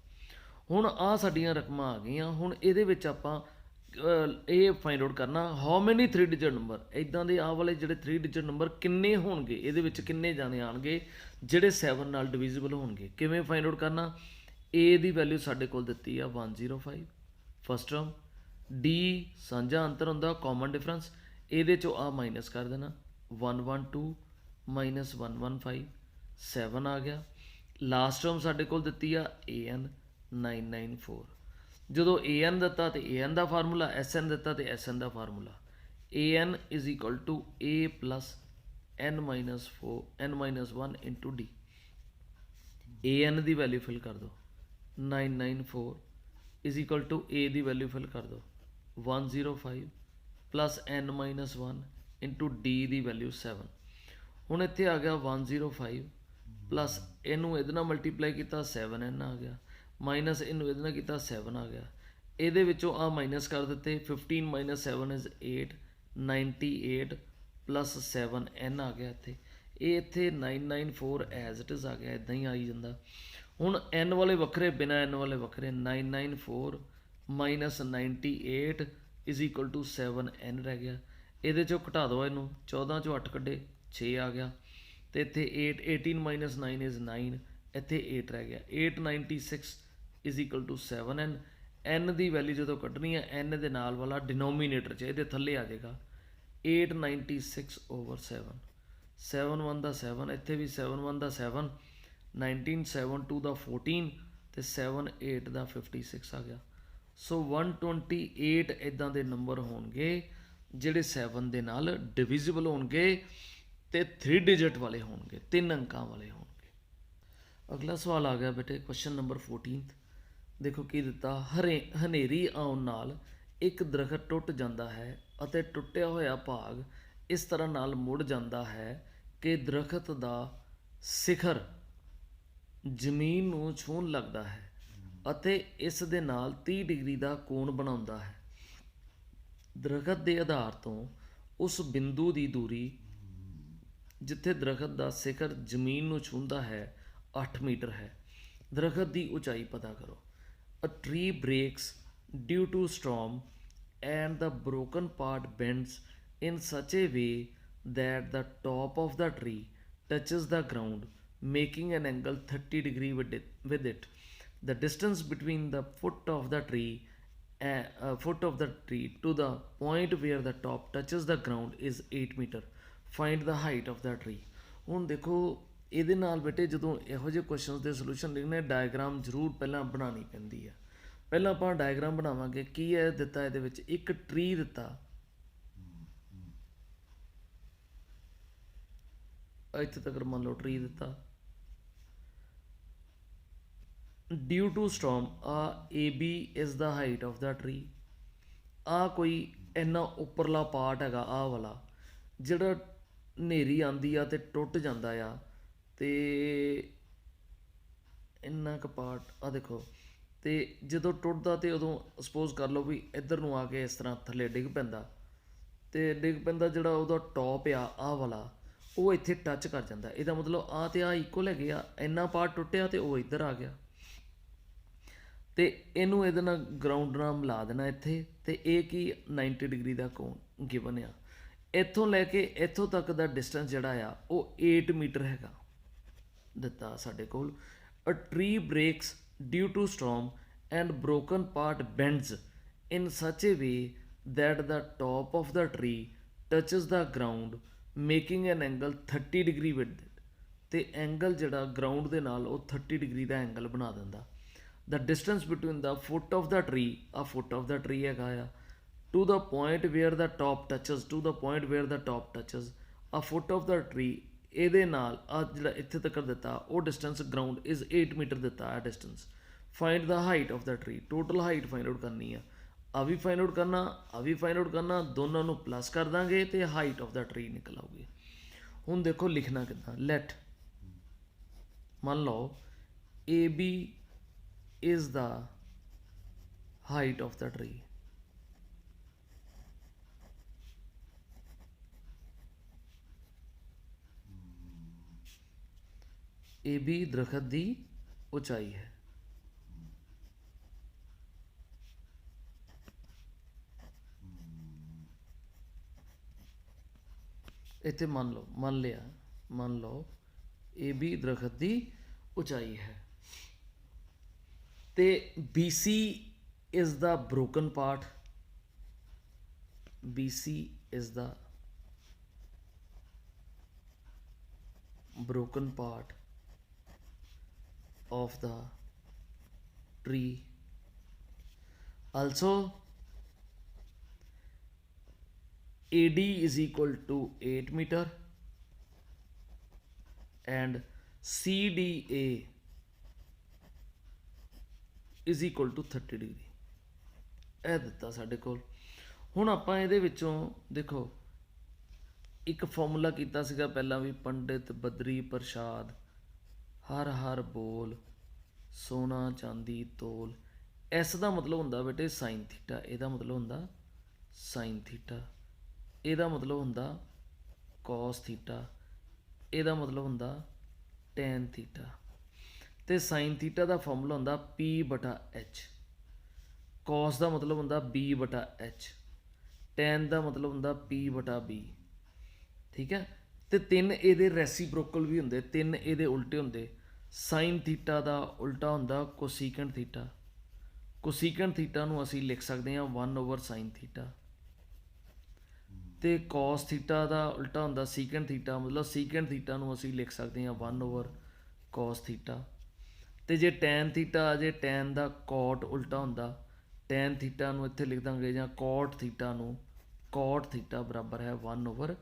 ਹੁਣ ਆਹ ਸਾਡੀਆਂ ਰਕਮਾਂ ਆ ਗਈਆਂ। ਹੁਣ ਇਹਦੇ ਵਿੱਚ ਆਪਾਂ ਇਹ ਫਾਈਂਡ ਆਊਟ ਕਰਨਾ ਹਾਊ ਮੈਨੀ 3 ਡਿਜਿਟ ਨੰਬਰ, ਇਦਾਂ ਦੇ ਆਹ ਵਾਲੇ ਜਿਹੜੇ 3 ਡਿਜਿਟ ਨੰਬਰ ਕਿੰਨੇ ਹੋਣਗੇ, ਇਹਦੇ ਵਿੱਚ ਕਿੰਨੇ ਜਾਣੇ ਆਣਗੇ ਜਿਹੜੇ 7 ਨਾਲ ਡਿਵੀਜ਼ੀਬਲ ਹੋਣਗੇ। ਕਿਵੇਂ ਫਾਈਂਡ ਆਊਟ ਕਰਨਾ, a ਦੀ ਵੈਲਿਊ ਸਾਡੇ ਕੋਲ ਦਿੱਤੀ ਆ 105 ਫਸਟ ਟਰਮ, d ਸਾਂਝਾ ਅੰਤਰ ਹੁੰਦਾ ਕਾਮਨ ਡਿਫਰੈਂਸ, ਇਹਦੇ ਚੋਂ ਆ ਮਾਈਨਸ ਕਰ ਦੇਣਾ 112 ਮਾਈਨਸ 115 7 ਆ ਗਿਆ। ਲਾਸਟ ਟਰਮ ਸਾਡੇ ਕੋਲ ਦਿੱਤੀ ਆ an 994, ਜਦੋਂ an ਦਿੱਤਾ ਤੇ an ਦਾ ਫਾਰਮੂਲਾ, sn ਦਿੱਤਾ ਤੇ sn ਦਾ formula, an is equal to a plus n minus 1 into d। an ਦੀ ਵੈਲਿਊ ਫਿਲ ਕਰ ਦਿਓ 994 ਇਜ਼ ਇਕੁਅਲ ਟੂ a ਦੀ ਵੈਲਿਊ ਫਿਲ ਕਰ ਦਿਓ 105 plus n minus 1 into d ਦੀ ਵੈਲਿਊ 7। ਹੁਣ ਇੱਥੇ ਆ ਗਿਆ 105 ਪਲਸ ਇਹਨੂੰ ਇਹਦੇ ਨਾਲ ਮਲਟੀਪਲਾਈ ਕੀਤਾ 7n ਆ ਗਿਆ, ਮਾਈਨਸ ਇਹਨੂੰ ਇਹਦੇ ਨਾਲ ਕੀਤਾ 7 ਆ ਗਿਆ। ਇਹਦੇ ਵਿੱਚੋਂ ਆ ਮਾਈਨਸ ਕਰ ਦਿੱਤੇ 15 ਮਾਈਨਸ 7 ਇਜ਼ 8 98 ਪਲਸ 7n ਆ ਗਿਆ ਇੱਥੇ, ਇਹ ਇੱਥੇ 994 ਐਜ਼ ਇਟ ਇਜ਼ ਆ ਗਿਆ, ਇੱਦਾਂ ਹੀ ਆਈ ਜਾਂਦਾ। ਹੁਣ n ਵਾਲੇ ਵੱਖਰੇ ਬਿਨਾਂ n ਵਾਲੇ ਵੱਖਰੇ, 994 minus 98 is equal to 7n ਰਹਿ ਗਿਆ। ਇਹਦੇ ਚੋਂ ਘਟਾ ਦਿਓ ਇਹਨੂੰ, 14 ਚੋਂ 8 ਕੱਢੇ 6 ਆ ਗਿਆ, ਤੇ ਇੱਥੇ 18 ਮਾਈਨਸ 9 ਇਜ਼ 9, ਇੱਥੇ 8 ਰਹਿ ਗਿਆ। 896 is equal to 7n। n ਦੀ ਵੈਲਿਊ ਜਦੋਂ ਕੱਢਣੀ ਹੈ n ਦੇ ਨਾਲ ਵਾਲਾ ਡਿਨੋਮੀਨੇਟਰ 'ਚ ਇਹਦੇ ਥੱਲੇ ਆ ਜਾਏਗਾ 896 ਓਵਰ 7, 7 1 ਦਾ 7, ਇੱਥੇ ਵੀ 7 1 ਦਾ 7, 19 7 2 ਦਾ 14 ਤੇ 7 8 ਦਾ 56 ਆ ਗਿਆ। ਸੋ 128 ਇੱਦਾਂ ਦੇ ਨੰਬਰ ਹੋਣਗੇ ਜਿਹੜੇ 7 ਦੇ ਨਾਲ ਡਿਵੀਜ਼ੀਬਲ ਹੋਣਗੇ ਤੇ 3 ਡਿਜਿਟ ਵਾਲੇ ਹੋਣਗੇ, 3 ਅੰਕਾਂ ਵਾਲੇ ਹੋਣਗੇ। ਅਗਲਾ ਸਵਾਲ ਆ ਗਿਆ ਬੇਟੇ ਕੁਐਸਚਨ ਨੰਬਰ 14। ਦੇਖੋ ਕੀ ਦਿੱਤਾ, ਹਨੇਰੀ ਆਉਣ ਨਾਲ ਇੱਕ ਦਰਖਤ ਟੁੱਟ ਜਾਂਦਾ ਹੈ ਅਤੇ ਟੁੱਟਿਆ ਹੋਇਆ ਭਾਗ ਇਸ ਤਰ੍ਹਾਂ ਨਾਲ ਮੁੜ ਜਾਂਦਾ ਹੈ ਕਿ ਦਰਖਤ ਦਾ ਸਿਖਰ ਜ਼ਮੀਨ ਨੂੰ ਛੂਹਣ ਲੱਗਦਾ ਹੈ ਅਤੇ ਇਸ ਦੇ ਨਾਲ 30 ਡਿਗਰੀ ਦਾ ਕੋਣ ਬਣਾਉਂਦਾ ਹੈ। ਦਰਖਤ ਦੇ ਆਧਾਰ ਤੋਂ ਉਸ ਬਿੰਦੂ ਦੀ ਦੂਰੀ ਜਿੱਥੇ ਦਰਖਤ ਦਾ ਸਿਖਰ ਜ਼ਮੀਨ ਨੂੰ ਛੂਹਦਾ ਹੈ 8 ਮੀਟਰ ਹੈ। ਦਰਖਤ ਦੀ ਉਚਾਈ ਪਤਾ ਕਰੋ। A tree breaks due to storm and the broken part bends in such a way that the top of the tree touches the ground, making an angle 30 degree with it. The distance between the foot of the tree to the point where the top touches the ground is 8 meter. Find the height of the tree. ਹੁਣ ਦੇਖੋ ਇਹਦੇ ਨਾਲ ਬੇਟੇ ਜਦੋਂ ਇਹੋ ਜਿਹੇ questions ਦੇ solution ਲਿਖਣੇ ਡਾਇਗਰਾਮ ਜ਼ਰੂਰ ਪਹਿਲਾਂ ਬਣਾਉਣੀ ਪੈਂਦੀ ਆ। ਪਹਿਲਾਂ ਆਪਾਂ ਡਾਇਗਰਾਮ ਬਣਾਵਾਂਗੇ। ਕੀ ਹੈ ਦਿੱਤਾ ਇਹਦੇ ਵਿੱਚ, ਇੱਕ ਟਰੀ ਦਿੱਤਾ, ਇੱਥੇ ਤੱਕ ਮੰਨ ਲਓ ਟਰੀ ਦਿੱਤਾ, ਡਿਊ ਟੂ ਸਟੋਰਮ ਆ AB is the height of the tree. ਆ ਕੋਈ ਇੰਨਾ ਉੱਪਰਲਾ ਪਾਰਟ ਹੈਗਾ ਆਹ ਵਾਲਾ ਜਿਹੜਾ ਹਨੇਰੀ ਆਉਂਦੀ ਆ ਤੇ ਟੁੱਟ ਜਾਂਦਾ ਆ, ਤੇ ਇੰਨਾ ਕੁ ਪਾਰਟ ਆ ਦੇਖੋ, ਤੇ ਜਦੋਂ ਟੁੱਟਦਾ ਤੇ ਉਦੋਂ ਸਪੋਜ਼ ਕਰ ਲਓ ਵੀ ਇੱਧਰ ਨੂੰ ਆ ਕੇ ਇਸ ਤਰ੍ਹਾਂ ਥੱਲੇ ਡਿੱਗ ਪੈਂਦਾ, ਤੇ ਡਿੱਗ ਪੈਂਦਾ ਜਿਹੜਾ ਉਹਦਾ ਟੌਪ ਆ ਆਹ ਵਾਲਾ ਉਹ ਇੱਥੇ ਟੱਚ ਕਰ ਜਾਂਦਾ। ਇਹਦਾ ਮਤਲਬ ਆ ਤੇ ਆ ਇਕੁਅਲ ਹੈਗੇ ਆ, ਇੰਨਾ ਪਾਰਟ ਟੁੱਟਿਆ ਤੇ ਉਹ ਇੱਧਰ ਆ ਗਿਆ, ਤੇ ਇਹਨੂੰ ਇਹਦੇ ਨਾਲ ਗਰਾਊਂਡ ਨਾਲ ਮਿਲਾ ਦੇਣਾ ਇੱਥੇ, ਤੇ ਇਹ ਕੀ 90 ਡਿਗਰੀ ਦਾ ਕੋਣ ਗਿਵਨ ਆ। ਇੱਥੋਂ ਲੈ ਕੇ ਇੱਥੋਂ ਤੱਕ ਦਾ ਡਿਸਟੈਂਸ ਜਿਹੜਾ ਆ ਉਹ 8 ਮੀਟਰ ਹੈਗਾ ਦਿੱਤਾ ਸਾਡੇ ਕੋਲ। A tree breaks due to storm and broken part bends in such a way that the top of the tree touches the ground, making an angle 30 degree with it. ਤੇ angle ਜਿਹੜਾ ground ਦੇ ਨਾਲ ਉਹ 30 degree ਦਾ angle ਬਣਾ ਦਿੰਦਾ। The distance between the foot of the tree, a foot of the tree ਹੈਗਾ ਆ, to the point where the top touches, to the point where the top touches, a foot of the tree, ਇਹਦੇ ਨਾਲ ਆ ਜਿਹੜਾ ਇੱਥੇ ਤੱਕ ਦਿੱਤਾ ਉਹ ਡਿਸਟੈਂਸ ਗਰਾਊਂਡ ਇਜ਼ 8 ਮੀਟਰ ਦਿੱਤਾ ਹੈ distance. Find the height of the tree, total height find out ਕਰਨੀ ਆ, ਆ ਵੀ ਫਾਈਂਡ ਆਊਟ ਕਰਨਾ, ਆ ਵੀ ਫਾਈਂਡ ਆਊਟ ਕਰਨਾ, ਦੋਨਾਂ ਨੂੰ ਪਲੱਸ ਕਰ ਦਾਂਗੇ ਤੇ ਹਾਈਟ ਆਫ ਦਾ ਟਰੀ ਨਿਕਲ ਆਊਗੀ। ਹੁਣ ਦੇਖੋ ਲਿਖਣਾ ਕਿੱਦਾਂ, ਲੈਟ ਮੰਨ ਲਓ AB is the height of the tree, AB ਦਰਖਤ ਦੀ ਉਚਾਈ ਹੈ। ਇੱਥੇ ਮੰਨ ਲਓ ਏ ਬੀ ਦਰਖਤ ਦੀ ਉਚਾਈ ਹੈ ਤੇ B C is the broken part, B C is the broken part of the tree. Also AD is equal to 8 meter and CDA is equal to 30 degree. ਇਹ ਦਿੱਤਾ ਸਾਡੇ ਕੋਲ। ਹੁਣ ਆਪਾਂ ਇਹਦੇ ਵਿੱਚੋਂ ਦੇਖੋ ਇੱਕ ਫਾਰਮੂਲਾ ਕੀਤਾ ਸੀਗਾ ਪਹਿਲਾਂ ਵੀ, ਪੰਡਿਤ ਬਦਰੀ ਪ੍ਰਸ਼ਾਦ ਹਰ ਹਰ ਬੋਲ ਸੋਨਾ ਚਾਂਦੀ ਤੋਲ। ਇਸ ਦਾ ਮਤਲਬ ਹੁੰਦਾ ਬੇਟੇ ਸਾਈਨ ਥੀਟਾ, ਇਹਦਾ ਮਤਲਬ ਹੁੰਦਾ ਸਾਈਨ ਥੀਟਾ, ਇਹਦਾ ਮਤਲਬ ਹੁੰਦਾ ਕੋਸ ਥੀਟਾ, ਇਹਦਾ ਮਤਲਬ ਹੁੰਦਾ ਟੈਨ ਥੀਟਾ। ਤੇ ਸਾਈਨ ਥੀਟਾ ਦਾ ਫਾਰਮੂਲਾ ਹੁੰਦਾ P/H, ਕੋਸ ਦਾ ਮਤਲਬ ਹੁੰਦਾ B/H, ਟੈਨ ਦਾ ਮਤਲਬ ਹੁੰਦਾ P/B। ਠੀਕ ਹੈ। ਤੇ ਤਿੰਨ ਇਹਦੇ ਰੈਸੀਪ੍ਰੋਕਲ ਵੀ ਹੁੰਦੇ, ਤਿੰਨ ਇਹਦੇ ਉਲਟੇ ਹੁੰਦੇ। ਸਾਈਨ ਥੀਟਾ ਦਾ ਉਲਟਾ ਹੁੰਦਾ ਕੋਸੀਕੈਂਟ ਥੀਟਾ, ਕੋਸੀਕੈਂਟ ਥੀਟਾ ਨੂੰ ਅਸੀਂ ਲਿਖ ਸਕਦੇ ਹਾਂ 1/sin ਥੀਟਾ। ਤੇ ਕੋਸ ਥੀਟਾ ਦਾ ਉਲਟਾ ਹੁੰਦਾ ਸੀਕੈਂਟ ਥੀਟਾ, ਮਤਲਬ ਸੀਕੈਂਟ ਥੀਟਾ ਨੂੰ ਅਸੀਂ ਲਿਖ ਸਕਦੇ ਹਾਂ 1/cos ਥੀਟਾ। ਤੇ ਜੇ ਟੈਨ ਥੀਟਾ, ਜੇ ਟੈਨ ਦਾ ਕੋਟ ਉਲਟਾ ਹੁੰਦਾ, ਟੈਨ ਥੀਟਾ ਨੂੰ ਇੱਥੇ ਲਿਖ ਦਾਂਗੇ, ਜਾਂ ਕੋਟ ਥੀਟਾ ਨੂੰ ਕੋਟ ਥੀਟਾ ਬਰਾਬਰ ਹੈ 1/tan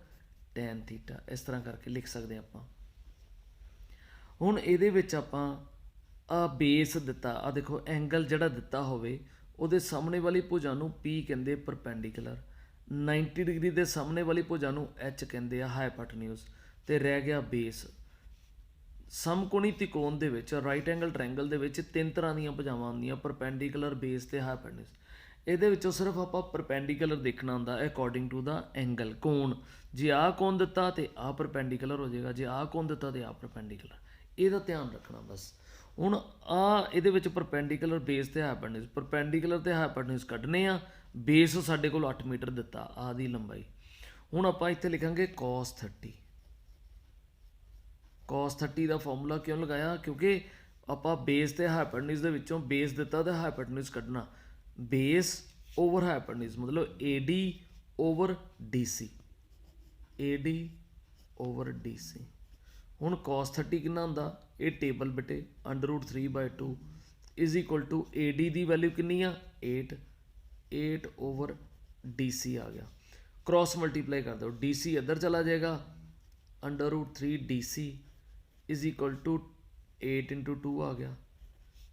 ਥੀਟਾ। ਇਸ ਤਰ੍ਹਾਂ ਕਰਕੇ ਲਿਖ ਸਕਦੇ ਆਪਾਂ। ਹੁਣ ਇਹਦੇ ਵਿੱਚ ਆਪਾਂ ਆ ਬੇਸ ਦਿੱਤਾ, ਆ ਦੇਖੋ ਐਂਗਲ ਜਿਹੜਾ ਦਿੱਤਾ ਹੋਵੇ ਉਹਦੇ ਸਾਹਮਣੇ ਵਾਲੀ ਭੁਜਾ ਨੂੰ P ਕਹਿੰਦੇ ਪਰਪੈਂਡੀਕੂਲਰ, 90 ਡਿਗਰੀ ਦੇ ਸਾਹਮਣੇ ਵਾਲੀ ਭੁਜਾ ਨੂੰ H ਕਹਿੰਦੇ ਆ ਹਾਈਪੋਟਨਿਊਜ਼। ਤੇ ਰਹਿ ਗਿਆ ਬੇਸ। ਸਮਕੋਣੀ ਤਿਕੋਣ ਦੇ ਵਿੱਚ, ਰਾਈਟ ਐਂਗਲ ਟ੍ਰਾਇੰਗਲ ਦੇ ਵਿੱਚ ਤਿੰਨ ਤਰ੍ਹਾਂ ਦੀਆਂ ਭੁਜਾਵਾਂ ਹੁੰਦੀਆਂ, ਪਰਪੈਂਡੀਕੂਲਰ, ਬੇਸ ਤੇ ਹਾਈਪੋਟਨਿਊਜ਼। ਇਹਦੇ ਵਿੱਚੋਂ ਸਿਰਫ ਆਪਾਂ ਪਰਪੈਂਡੀਕੂਲਰ ਦੇਖਣਾ ਹੁੰਦਾ ਅਕੋਰਡਿੰਗ ਟੂ ਦਾ ਐਂਗਲ, ਕੋਣ। ਜੇ ਆਹ ਕੋਣ ਦਿੱਤਾ ਤੇ ਆਹ ਪਰਪੈਂਡੀਕੂਲਰ ਹੋ ਜਾਏਗਾ, ਜੇ ਆਹ ਕੋਣ ਦਿੱਤਾ ਤੇ ਆਹ ਪਰਪੈਂਡੀਕੂਲਰ, ਇਹਦਾ ਧਿਆਨ ਰੱਖਣਾ ਬਸ। ਹੁਣ ਆਹ ਇਹਦੇ ਵਿੱਚ ਪਰਪੈਂਡੀਕੂਲਰ, ਬੇਸ ਤੇ ਹਾਈਪੋਟਨਿਊਜ਼, ਪਰਪੈਂਡੀਕੂਲਰ ਤੇ ਹਾਈਪੋਟਨਿਊਜ਼ ਕੱਢਣੇ ਆ। ਬੇਸ ਸਾਡੇ ਕੋਲ 8 ਮੀਟਰ ਦਿੱਤਾ, ਆਹ ਦੀ ਲੰਬਾਈ। ਹੁਣ ਆਪਾਂ ਇੱਥੇ ਲਿਖਾਂਗੇ cos 30। cos 30 ਦਾ ਫਾਰਮੂਲਾ ਕਿਉਂ ਲਗਾਇਆ? ਕਿਉਂਕਿ ਆਪਾਂ ਬੇਸ ਤੇ ਹਾਈਪੋਟਨਿਊਜ਼ ਦੇ ਵਿੱਚੋਂ ਬੇਸ ਦਿੱਤਾ ਤੇ ਹਾਈਪੋਟਨਿਊਜ਼ ਕੱਢਣਾ। ਬੇਸ ਓਵਰ ਹਾਈਪੋਟਨਿਊਜ਼ ਮਤਲਬ AD/DC, AD/DC। ਹੁਣ cos 30 ਕਿੰਨਾ ਹੁੰਦਾ? ਇਹ ਟੇਬਲ ਬੇਟੇ √3/2 is equal to AD the value ਕਿੰਨੀ ਆ? 8, 8/DC ਆ ਗਿਆ। ਕ੍ਰੋਸ ਮਲਟੀਪਲਾਈ ਕਰ ਦਿਓ, DC ਇੱਧਰ ਚਲਾ ਜਾਏਗਾ, √3DC ਇਜ਼ ਇਕੁਅਲ ਟੂ 8 × 2 ਆ ਗਿਆ।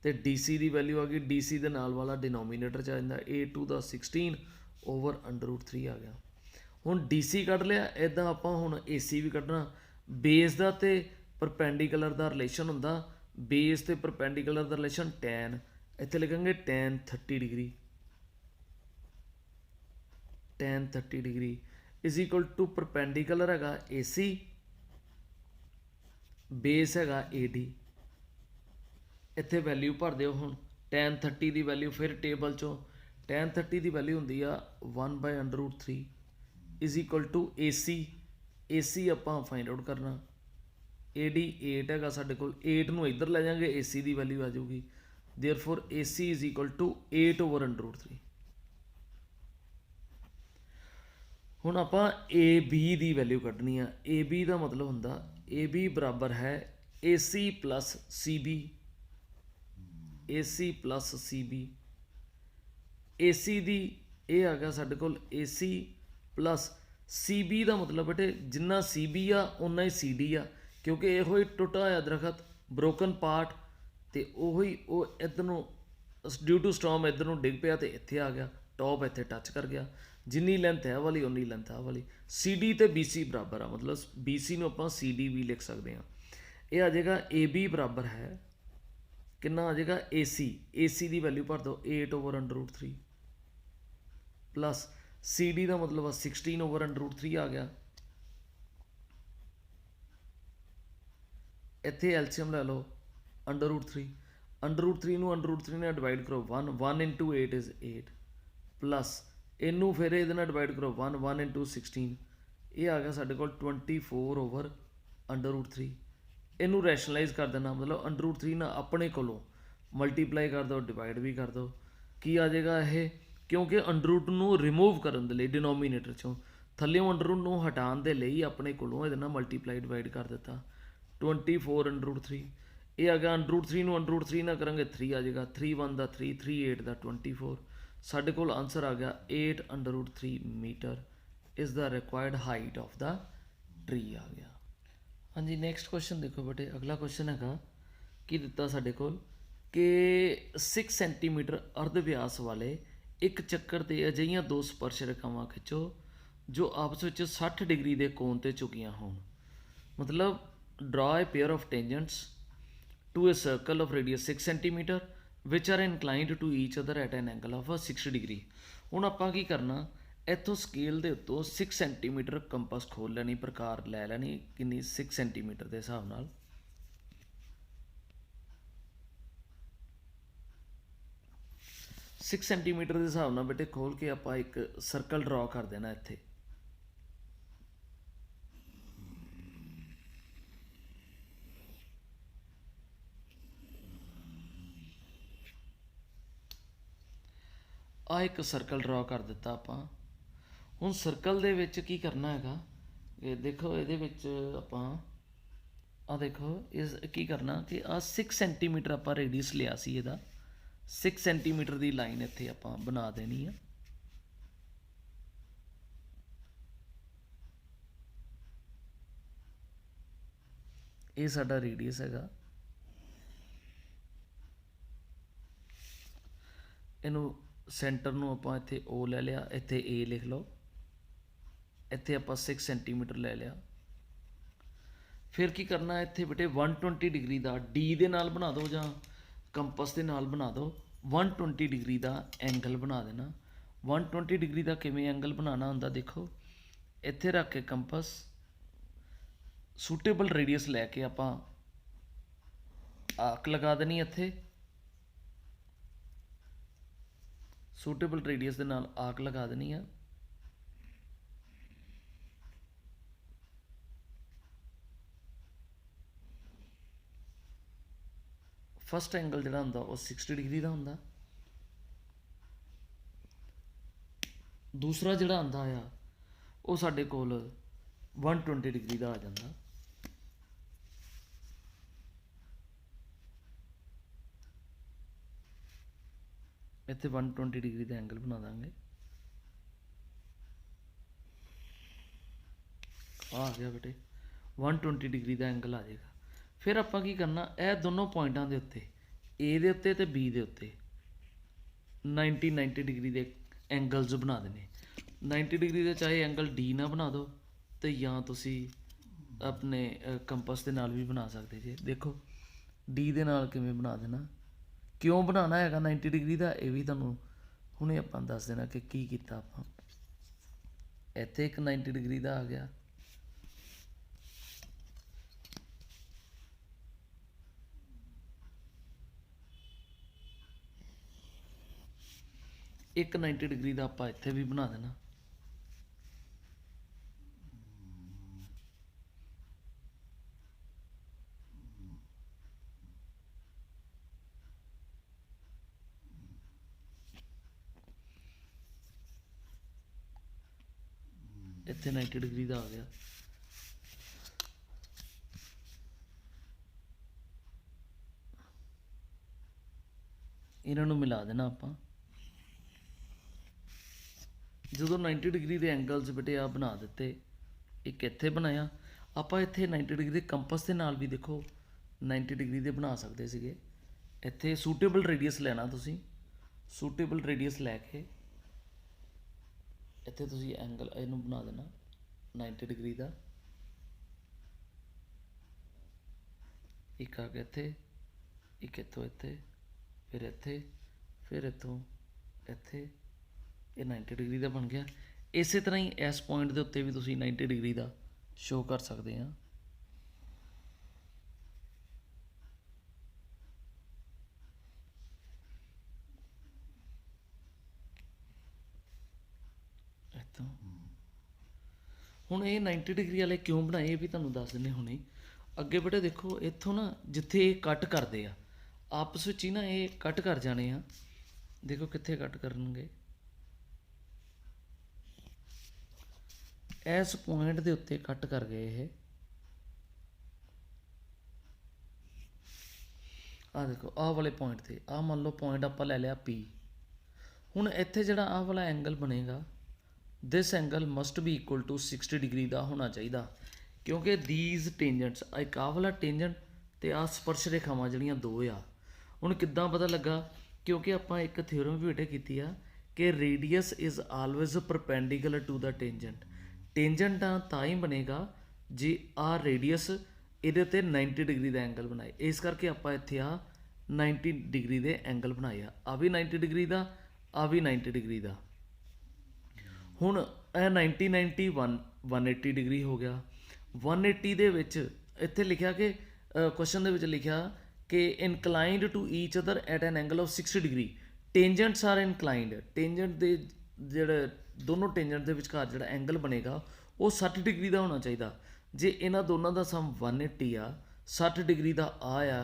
ਤੇ DC ਦੀ ਵੈਲਿਊ ਆ ਗਈ, DC ਦੇ ਨਾਲ ਵਾਲਾ ਡਿਨੋਮੀਨੇਟਰ 'ਚ ਆ ਜਾਂਦਾ, A2 ਦਾ 16/√3 ਆ ਗਿਆ। ਹੁਣ DC ਕੱਢ ਲਿਆ, ਇੱਦਾਂ ਆਪਾਂ ਹੁਣ AC ਵੀ ਕੱਢਣਾ। ਬੇਸ ਦਾ ਤੇ ਪਰਪੈਂਡੀਕੂਲਰ ਦਾ ਰਿਲੇਸ਼ਨ ਹੁੰਦਾ, ਬੇਸ ਤੇ ਪਰਪੈਂਡੀਕੂਲਰ ਦਾ ਰਿਲੇਸ਼ਨ ਟੈਨ, ਇੱਥੇ ਲਿਖਾਂਗੇ tan 30 degree, tan 30 degree is equal to perpendicular ਹੈਗਾ AC, ਬੇਸ ਹੈਗਾ AD। ਇੱਥੇ ਵੈਲਿਊ ਭਰ ਦਿਓ। ਹੁਣ tan 30 ਦੀ ਵੈਲਿਊ ਫਿਰ ਟੇਬਲ 'ਚੋਂ, tan 30 ਦੀ ਵੈਲਿਊ ਹੁੰਦੀ ਆ 1/√3 ਇਜ਼ ਇਕੁਅਲ ਟੂ AC ਆਪਾਂ ਫਾਈਂਡ ਆਊਟ ਕਰਨਾ। AD 8 ਹੈਗਾ ਸਾਡੇ ਕੋਲ, 8 ਨੂੰ ਇੱਧਰ ਲੈ ਜਾਵਾਂਗੇ, AC ਦੀ ਵੈਲਿਊ ਆ ਜਾਊਗੀ। ਦੇਅਰਫੋਰ AC ਇਜ਼ ਇਕੁਅਲ ਟੂ 8/√3। ਹੁਣ ਆਪਾਂ AB ਦੀ ਵੈਲਿਊ ਕੱਢਣੀ ਆ। AB ਦਾ ਮਤਲਬ ਹੁੰਦਾ AB ਬਰਾਬਰ ਹੈ AC + CB, AC + CB। AC ਦੀ ਇਹ ਆ ਗਿਆ ਸਾਡੇ ਕੋਲ AC + CB ਦਾ ਮਤਲਬ ਬੇਟੇ ਜਿੰਨਾ CB ਆ ਉਨਾ ਹੀ CD ਆ, ਕਿਉਂਕਿ ਇਹੋ ਹੀ ਟੁੱਟਾ ਹੋਇਆ ਦਰਖਤ, ਬ੍ਰੋਕਨ ਪਾਰਟ, ਤੇ ਉਹੀ ਉਹ ਇੱਧਰ ਨੂੰ ਡਿਊ ਟੂ ਸਟੋਰਮ ਇੱਧਰ ਨੂੰ ਡਿੱਗ ਪਿਆ ਤੇ ਇੱਥੇ ਆ ਗਿਆ, ਟੌਪ ਇੱਥੇ ਟੱਚ ਕਰ ਗਿਆ। ਜਿੰਨੀ ਲੈਂਥ ਹੈ ਵਾਲੀ ਉਨੀ ਲੈਂਥ ਆ ਵਾਲੀ। CD ਤੇ BC ਬਰਾਬਰ ਆ, ਮਤਲਬ BC ਨੂੰ ਆਪਾਂ CD ਵੀ ਲਿਖ ਸਕਦੇ ਹਾਂ। ਇਹ ਆ ਜਾਏਗਾ AB ਬਰਾਬਰ ਹੈ ਕਿੰਨਾ ਆ ਜਾਏਗਾ AC ਦੀ ਵੈਲਿਊ ਭਰ ਦਿਓ 8/√3 ਪਲੱਸ CD ਦਾ ਮਤਲਬ ਆ 16/√3 ਆ ਗਿਆ। ਇੱਥੇ ਐਲਸੀਅਮ ਲੈ ਲਓ √3, √3 ਨੂੰ √3 ਨਾਲ ਡਿਵਾਈਡ ਕਰੋ 1 × 8 ਇਜ਼ 8 ਪਲੱਸ ਇਹਨੂੰ ਫਿਰ ਇਹਦੇ ਨਾਲ ਡਿਵਾਈਡ ਕਰੋ 1 × 16, ਇਹ ਆ ਗਿਆ ਸਾਡੇ ਕੋਲ 24/√3। ਇਹਨੂੰ ਰੈਸ਼ਨਲਾਈਜ਼ ਕਰ ਦੇਣਾ, ਮਤਲਬ √3 ਨਾਲ ਆਪਣੇ ਕੋਲੋਂ ਮਲਟੀਪਲਾਈ ਕਰ ਦਿਓ, ਡਿਵਾਈਡ ਵੀ ਕਰ ਦਿਓ। ਕੀ ਆ ਜਾਏਗਾ ਇਹ, ਕਿਉਂਕਿ ਅੰਡਰਰੂਟ ਨੂੰ ਰਿਮੂਵ ਕਰਨ ਦੇ ਲਈ ਡਿਨੋਮੀਨੇਟਰ ਚੋਂ, ਥੱਲੇੋਂ ਅੰਡਰਰੂਟ ਨੂੰ ਹਟਾਉਣ ਦੇ ਲਈ ਆਪਣੇ ਕੋਲੋਂ ਇਹਦੇ ਨਾਲ ਮਲਟੀਪਲਾਈ ਡਿਵਾਈਡ ਕਰ ਦਿੱਤਾ। 24/√3 ਇਹ ਆ ਗਿਆ। √3 ਨੂੰ √3 ਨਾਲ ਕਰਾਂਗੇ 3 ਆ ਜਾਏਗਾ। 3 1 ਦਾ 3, 3 8 ਦਾ 24। ਸਾਡੇ ਕੋਲ ਆਨਸਰ ਆ ਗਿਆ 8/√3 metre is the required height of the tree ਆ ਗਿਆ। ਹਾਂਜੀ, ਨੈਕਸਟ ਕੁਐਸਚਨ ਦੇਖੋ ਬੇਟੇ। ਅਗਲਾ ਕੁਐਸਚਨ ਹੈਗਾ, ਕੀ ਦਿੱਤਾ ਸਾਡੇ ਕੋਲ ਕਿ 6 ਸੈਂਟੀਮੀਟਰ ਅਰਧ ਵਿਆਸ ਵਾਲੇ ਇੱਕ ਚੱਕਰ ਤੇ ਅਜਿਹੀਆਂ ਦੋ ਸਪਰਸ਼ ਰੇਖਾਵਾਂ ਖਿੱਚੋ ਜੋ ਆਪਸ ਵਿੱਚ 60 ਡਿਗਰੀ ਦੇ ਕੋਣ ਤੇ ਝੁਕੀਆਂ ਹੋਣ। ਮਤਲਬ draw a pair of tangents to a circle of radius 6 centimeter which are inclined to each other at an angle of 60 degree। ਹੁਣ ਆਪਾਂ ਕੀ ਕਰਨਾ, ਇੱਥੋਂ ਸਕੇਲ ਦੇ ਉੱਤੋਂ 6 ਸੈਂਟੀਮੀਟਰ ਕੰਪਸ ਖੋਲ ਲੈਣੀ, ਪ੍ਰਕਾਰ ਲੈ ਲੈਣੀ ਕਿੰਨੀ 6 ਸੈਂਟੀਮੀਟਰ ਦੇ ਹਿਸਾਬ ਨਾਲ। 6 ਸੈਂਟੀਮੀਟਰ ਦੇ ਹਿਸਾਬ ਨਾਲ ਬੇਟੇ ਖੋਲ ਕੇ ਆਪਾਂ ਇੱਕ ਸਰਕਲ ਡਰਾ ਕਰ ਦੇਣਾ ਇੱਥੇ। ਆ ਇੱਕ ਸਰਕਲ ਡਰਾ ਕਰ ਦਿੱਤਾ ਆਪਾਂ। ਹੁਣ ਸਰਕਲ ਦੇ ਵਿੱਚ ਕੀ ਕਰਨਾ ਹੈਗਾ, ਇਹ ਦੇਖੋ ਇਹਦੇ ਵਿੱਚ ਆਪਾਂ ਆ ਦੇਖੋ ਇਸ ਕੀ ਕਰਨਾ ਕਿ ਆ 6 ਸੈਂਟੀਮੀਟਰ ਆਪਾਂ ਰੇਡੀਅਸ ਲਿਆ ਸੀ ਇਹਦਾ। 6 ਸੈਂਟੀਮੀਟਰ ਦੀ ਲਾਈਨ ਇੱਥੇ ਆਪਾਂ ਬਣਾ ਦੇਣੀ ਆ। ਇਹ ਸਾਡਾ ਰੇਡੀਅਸ ਹੈਗਾ। ਇਹਨੂੰ ਸੈਂਟਰ ਨੂੰ ਆਪਾਂ ਇੱਥੇ O ਲੈ ਲਿਆ, ਇੱਥੇ A ਲਿਖ ਲਓ, ਇੱਥੇ ਆਪਾਂ 6 ਸੈਂਟੀਮੀਟਰ ਲੈ ਲਿਆ। ਫਿਰ ਕੀ ਕਰਨਾ, ਇੱਥੇ ਬੇਟੇ 120 ਡਿਗਰੀ ਦਾ D ਦੇ ਨਾਲ ਬਣਾ ਦਿਓ ਜਾਂ ਕੰਪਸ ਦੇ ਨਾਲ ਬਣਾ ਦਿਓ। 120 ਡਿਗਰੀ ਦਾ ਐਂਗਲ ਬਣਾ ਦੇਣਾ। 120 ਡਿਗਰੀ ਦਾ ਕਿਵੇਂ ਐਂਗਲ ਬਣਾਉਣਾ ਹੁੰਦਾ, ਦੇਖੋ ਇੱਥੇ ਰੱਖ ਕੇ ਕੰਪਸ ਸੂਟੇਬਲ ਰੇਡੀਅਸ ਲੈ ਕੇ ਆਪਾਂ ਆਰਕ ਲਗਾ ਦੇਣੀ ਇੱਥੇ। ਸੂਟੇਬਲ ਰੇਡੀਅਸ ਦੇ ਨਾਲ ਆਰਕ ਲਗਾ ਦੇਣੀ ਆ। ਫਸਟ ਐਂਗਲ ਜਿਹੜਾ ਹੁੰਦਾ ਉਹ 60 ਡਿਗਰੀ ਦਾ ਹੁੰਦਾ। ਦੂਸਰਾ ਜਿਹੜਾ ਆਉਂਦਾ ਆ ਉਹ ਸਾਡੇ ਕੋਲ 120 ਡਿਗਰੀ ਦਾ ਆ ਜਾਂਦਾ। ਇੱਥੇ 120 ਡਿਗਰੀ ਦਾ ਐਂਗਲ ਬਣਾ ਦਾਂਗੇ। ਆ ਗਿਆ ਬੇਟੇ 120 ਡਿਗਰੀ ਦਾ ਐਂਗਲ ਆ ਜਾਏਗਾ। ਫਿਰ ਆਪਾਂ ਕੀ ਕਰਨਾ, ਇਹ ਦੋਨੋਂ ਪੁਆਇੰਟਾਂ ਦੇ ਉੱਤੇ A ਦੇ ਉੱਤੇ ਤੇ B ਦੇ ਉੱਤੇ 90 ਡਿਗਰੀ ਦੇ ਐਂਗਲਸ ਬਣਾ ਦੇਣੇ। 90 ਡਿਗਰੀ ਦੇ ਚਾਹੇ ਐਂਗਲ D ਨਾਲ ਬਣਾ ਦਿਓ ਤੇ ਜਾਂ ਤੁਸੀਂ ਆਪਣੇ ਕੰਪਸ ਦੇ ਨਾਲ ਵੀ ਬਣਾ ਸਕਦੇ ਜੇ। ਦੇਖੋ D ਦੇ ਨਾਲ ਕਿਵੇਂ ਬਣਾ ਦੇਣਾ, ਕਿਉਂ ਬਣਾਉਣਾ ਹੈਗਾ 90 ਡਿਗਰੀ ਦਾ, ਇਹ ਵੀ ਤੁਹਾਨੂੰ ਹੁਣੇ ਆਪਾਂ ਦੱਸ ਦੇਣਾ ਕਿ ਕੀ ਕੀਤਾ ਆਪਾਂ। ਇੱਥੇ ਇੱਕ 90 ਡਿਗਰੀ ਦਾ ਆ ਗਿਆ, ਇੱਕ 90 ਡਿਗਰੀ ਦਾ ਆਪਾਂ ਇੱਥੇ ਵੀ ਬਣਾ ਦੇਣਾ। ਇੱਥੇ 90 ਡਿਗਰੀ ਦਾ ਆ ਗਿਆ। ਇਹਨਾਂ ਨੂੰ ਮਿਲਾ ਦੇਣਾ ਆਪਾਂ। ਜਦੋਂ 90 ਡਿਗਰੀ ਦੇ ਐਂਗਲਸ ਬੇਟੇ ਆ ਬਣਾ ਦਿੱਤੇ, ਇੱਕ ਇੱਥੇ ਬਣਾਇਆ ਆਪਾਂ, ਇੱਥੇ 90 ਡਿਗਰੀ ਦੇ ਕੰਪਸ ਦੇ ਨਾਲ ਵੀ ਦੇਖੋ 90 ਡਿਗਰੀ ਦੇ ਬਣਾ ਸਕਦੇ ਸੀਗੇ। ਇੱਥੇ ਸੂਟੇਬਲ ਰੇਡੀਅਸ ਲੈਣਾ ਤੁਸੀਂ, ਸੂਟੇਬਲ ਰੇਡੀਅਸ ਲੈ ਕੇ ਇੱਥੇ ਤੁਸੀਂ ਐਂਗਲ ਇਹਨੂੰ ਬਣਾ ਦੇਣਾ 90 ਡਿਗਰੀ ਦਾ। ਇੱਕ ਆ ਗਿਆ ਇੱਥੇ, ਇੱਕ ਇੱਥੋਂ ਇੱਥੇ, ਫਿਰ ਇੱਥੇ, ਫਿਰ ਇੱਥੋਂ ਇੱਥੇ, ਇਹ 90 ਡਿਗਰੀ ਦਾ ਬਣ ਗਿਆ। ਇਸੇ ਤਰ੍ਹਾਂ ਹੀ ਇਸ ਪੁਆਇੰਟ ਦੇ ਉੱਤੇ ਵੀ ਤੁਸੀਂ 90 ਡਿਗਰੀ ਦਾ ਸ਼ੋਅ ਕਰ ਸਕਦੇ ਆ। ਇੱਥੋਂ ਹੁਣ ਇਹ 90 ਡਿਗਰੀ ਵਾਲੇ ਕਿਉਂ ਬਣਾਏ ਇਹ ਵੀ ਤੁਹਾਨੂੰ ਦੱਸ ਦਿੰਦੇ ਹੁਣੇ। ਅੱਗੇ ਬੇਟੇ ਦੇਖੋ ਇੱਥੋਂ ਨਾ ਜਿੱਥੇ ਇਹ ਕੱਟ ਕਰਦੇ ਆ ਆਪਸ ਵਿੱਚ ਹੀ ਨਾ ਇਹ ਕੱਟ ਕਰ ਜਾਣੇ ਆ। ਦੇਖੋ ਕਿੱਥੇ ਕੱਟ ਕਰਨਗੇ, ਇਸ ਪੁਆਇੰਟ ਦੇ ਉੱਤੇ ਕੱਟ ਕਰ ਗਏ ਇਹ। ਆਹ ਦੇਖੋ ਆਹ ਵਾਲੇ ਪੁਆਇੰਟ ਤੇ, ਆਹ ਮੰਨ ਲਓ ਪੁਆਇੰਟ ਆਪਾਂ ਲੈ ਲਿਆ P। ਹੁਣ ਇੱਥੇ ਜਿਹੜਾ ਆਹ ਵਾਲਾ ਐਂਗਲ ਬਣੇਗਾ, this angle must be equal to 60 degree ਦਾ ਹੋਣਾ ਚਾਹੀਦਾ, ਕਿਉਂਕਿ ਦੀਜ਼ ਟੇਂਜੈਂਟਸ, ਇੱਕ ਆਹ ਵਾਲਾ ਟੇਂਜੈਂਟ ਤੇ ਆਹ ਸਪਰਸ਼ ਰੇਖਾਵਾਂ ਜਿਹੜੀਆਂ ਦੋ ਆ। ਹੁਣ ਕਿੱਦਾਂ ਪਤਾ ਲੱਗਾ, ਕਿਉਂਕਿ ਆਪਾਂ ਇੱਕ ਥਿਊਰਮ ਵੀ ਬੇਟੇ ਕੀਤੀ ਆ ਕਿ radius is always perpendicular to the tangent. Tangent ਤਾਂ ਹੀ ਬਣੇਗਾ ਜੇ ਆਹ ਰੇਡੀਅਸ ਇਹਦੇ ਤੇ 90 ਡਿਗਰੀ ਦਾ ਐਂਗਲ ਬਣਾਏ। ਇਸ ਕਰਕੇ ਆਪਾਂ ਇੱਥੇ ਆ 90 ਡਿਗਰੀ ਦੇ ਐਂਗਲ ਬਣਾਏ ਆ ਵੀ 90 ਡਿਗਰੀ ਦਾ, ਆ ਵੀ 90 ਡਿਗਰੀ ਦਾ। ਹੁਣ ਇਹ 90 90 180 ਡਿਗਰੀ ਹੋ ਗਿਆ। 180 ਦੇ ਵਿੱਚ ਇੱਥੇ ਲਿਖਿਆ ਕਿ ਕੁਐਸਚਨ ਦੇ ਵਿੱਚ ਲਿਖਿਆ ਕਿ inclined to each other at an angle of 60 degree. Tangents are inclined, tangent ਦੇ ਜਿਹੜੇ ਦੋਨੋਂ ਟੇਂਜੈਂਟ ਦੇ ਵਿਚਕਾਰ ਜਿਹੜਾ ਐਂਗਲ ਬਣੇਗਾ ਉਹ 60 ਡਿਗਰੀ ਦਾ ਹੋਣਾ ਚਾਹੀਦਾ। ਜੇ ਇਹਨਾਂ ਦੋਨਾਂ ਦਾ ਸਮ 180 ਆ, 60 ਡਿਗਰੀ ਦਾ ਆ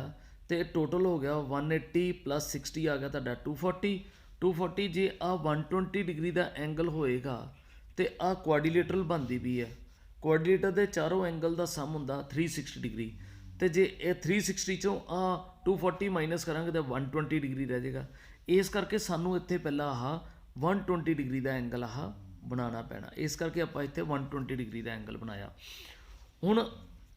ਤੇ ਟੋਟਲ ਹੋ ਗਿਆ 180 + 60 ਆ ਗਿਆ ਤੁਹਾਡਾ 240। 240 ਜੇ ਆ 120 ਡਿਗਰੀ ਦਾ ਐਂਗਲ ਹੋਏਗਾ ਤੇ ਆ ਕੁਆਡਰੀਲੇਟਰਲ ਬਣਦੀ ਵੀ ਹੈ। ਕੁਆਡਰੀਲੇਟਰ ਦੇ ਚਾਰੋਂ ਐਂਗਲ ਦਾ ਸਮ ਹੁੰਦਾ 360 ਡਿਗਰੀ, ਤੇ ਜੇ ਇਹ 360 ਚੋਂ ਆ 240 ਮਾਈਨਸ ਕਰਾਂਗੇ ਤਾਂ 120 ਡਿਗਰੀ ਰਹਿ ਜਾਏਗਾ। ਇਸ ਕਰਕੇ ਸਾਨੂੰ ਇੱਥੇ ਪਹਿਲਾਂ ਆਹ 120 ਡਿਗਰੀ ਦਾ ਐਂਗਲ ਆਹ ਬਣਾਉਣਾ ਪੈਣਾ। ਇਸ ਕਰਕੇ ਆਪਾਂ ਇੱਥੇ 120 ਡਿਗਰੀ ਦਾ ਐਂਗਲ ਬਣਾਇਆ। ਹੁਣ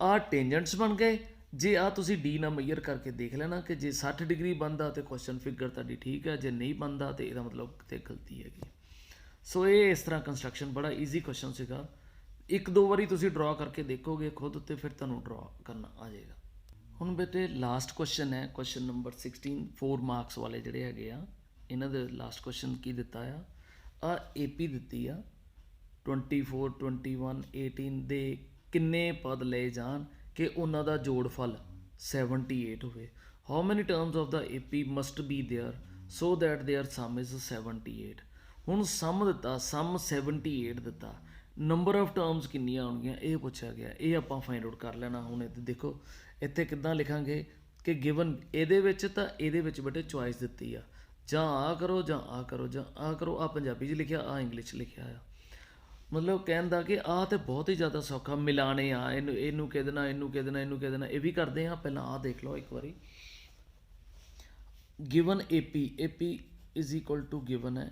ਆਹ ਟੇਂਜੈਂਟਸ ਬਣ ਗਏ। ਜੇ ਆ ਤੁਸੀਂ ਡੀ ਨਾਲ ਮੇਜਰ ਕਰਕੇ ਦੇਖ ਲੈਣਾ ਕਿ ਜੇ 60 ਡਿਗਰੀ ਬਣਦਾ ਤੇ ਕੁਐਸਚਨ ਫਿਗਰ ਤੁਹਾਡੀ ਠੀਕ ਹੈ, ਜੇ ਨਹੀਂ ਬਣਦਾ ਤੇ ਇਹਦਾ ਮਤਲਬ ਕਿਤੇ ਗਲਤੀ ਹੈਗੀ। ਸੋ ਇਹ ਇਸ ਤਰ੍ਹਾਂ ਕੰਸਟਰਕਸ਼ਨ ਬੜਾ ਈਜ਼ੀ ਕੁਐਸਚਨ ਸੀਗਾ। ਇੱਕ ਦੋ ਵਾਰੀ ਤੁਸੀਂ ਡਰਾ ਕਰਕੇ ਦੇਖੋਗੇ ਖੁਦ ਉੱਤੇ, ਫਿਰ ਤੁਹਾਨੂੰ ਡਰਾ ਕਰਨਾ ਆ ਜਾਏਗਾ। ਹੁਣ ਬੇਟੇ ਲਾਸਟ ਕੁਐਸਚਨ ਹੈ, ਕੁਐਸਚਨ ਨੰਬਰ 16, 4 ਮਾਰਕਸ ਵਾਲੇ ਜਿਹੜੇ ਹੈਗੇ ਆ ਇਹਨਾਂ ਦੇ ਲਾਸਟ ਕੁਐਸਚਨ ਕੀ ਦਿੱਤਾ ਆ AP ਦਿੱਤੀ ਆ 24 21 18 ਦੇ ਕਿੰਨੇ ਪਦ ਲਏ ਜਾਣ ਕਿ ਉਹਨਾਂ ਦਾ ਜੋੜਫਲ 78 ਹੋਵੇ। How many terms of the AP must be there so that their sum is 78। ਹੁਣ ਸਮ ਦਿੱਤਾ, ਸਮ 78 ਦਿੱਤਾ, ਨੰਬਰ ਆਫ ਟਰਮਸ ਕਿੰਨੀਆਂ ਆਉਣਗੀਆਂ ਇਹ ਪੁੱਛਿਆ ਗਿਆ। ਇਹ ਆਪਾਂ ਫਾਈਂਡ ਆਊਟ ਕਰ ਲੈਣਾ। ਹੁਣ ਇੱਥੇ ਦੇਖੋ ਇੱਥੇ ਕਿੱਦਾਂ ਲਿਖਾਂਗੇ ਕਿ ਗਿਵਨ ਇਹਦੇ ਵਿੱਚ ਤਾਂ ਇਹਦੇ ਵਿੱਚ ਬੇਟੇ ਚੁਆਇਸ ਦਿੱਤੀ ਆ, ਜਾਂ ਆ ਕਰੋ ਜਾਂ ਆ ਕਰੋ ਜਾਂ ਆ ਕਰੋ। ਆ ਪੰਜਾਬੀ 'ਚ ਲਿਖਿਆ, ਆ ਇੰਗਲਿਸ਼ 'ਚ ਲਿਖਿਆ ਆ। ਮਤਲਬ ਕਹਿਣ ਦਾ ਕਿ ਆਹ ਤੇ ਬਹੁਤ ਹੀ ਜ਼ਿਆਦਾ ਸੌਖਾ ਮਿਲਾਣੇ ਆ, ਇਹਨੂੰ ਕਹਿ ਦੇਣਾ, ਇਹਨੂੰ ਕਹਿ ਦੇਣਾ, ਇਹਨੂੰ ਕਹਿ ਦੇਣਾ। ਇਹ ਵੀ ਕਰਦੇ ਆ। ਪਹਿਲਾਂ ਆਹ ਦੇਖ ਲਓ ਇੱਕ ਵਾਰੀ। Given AP is equal to given ਹੈ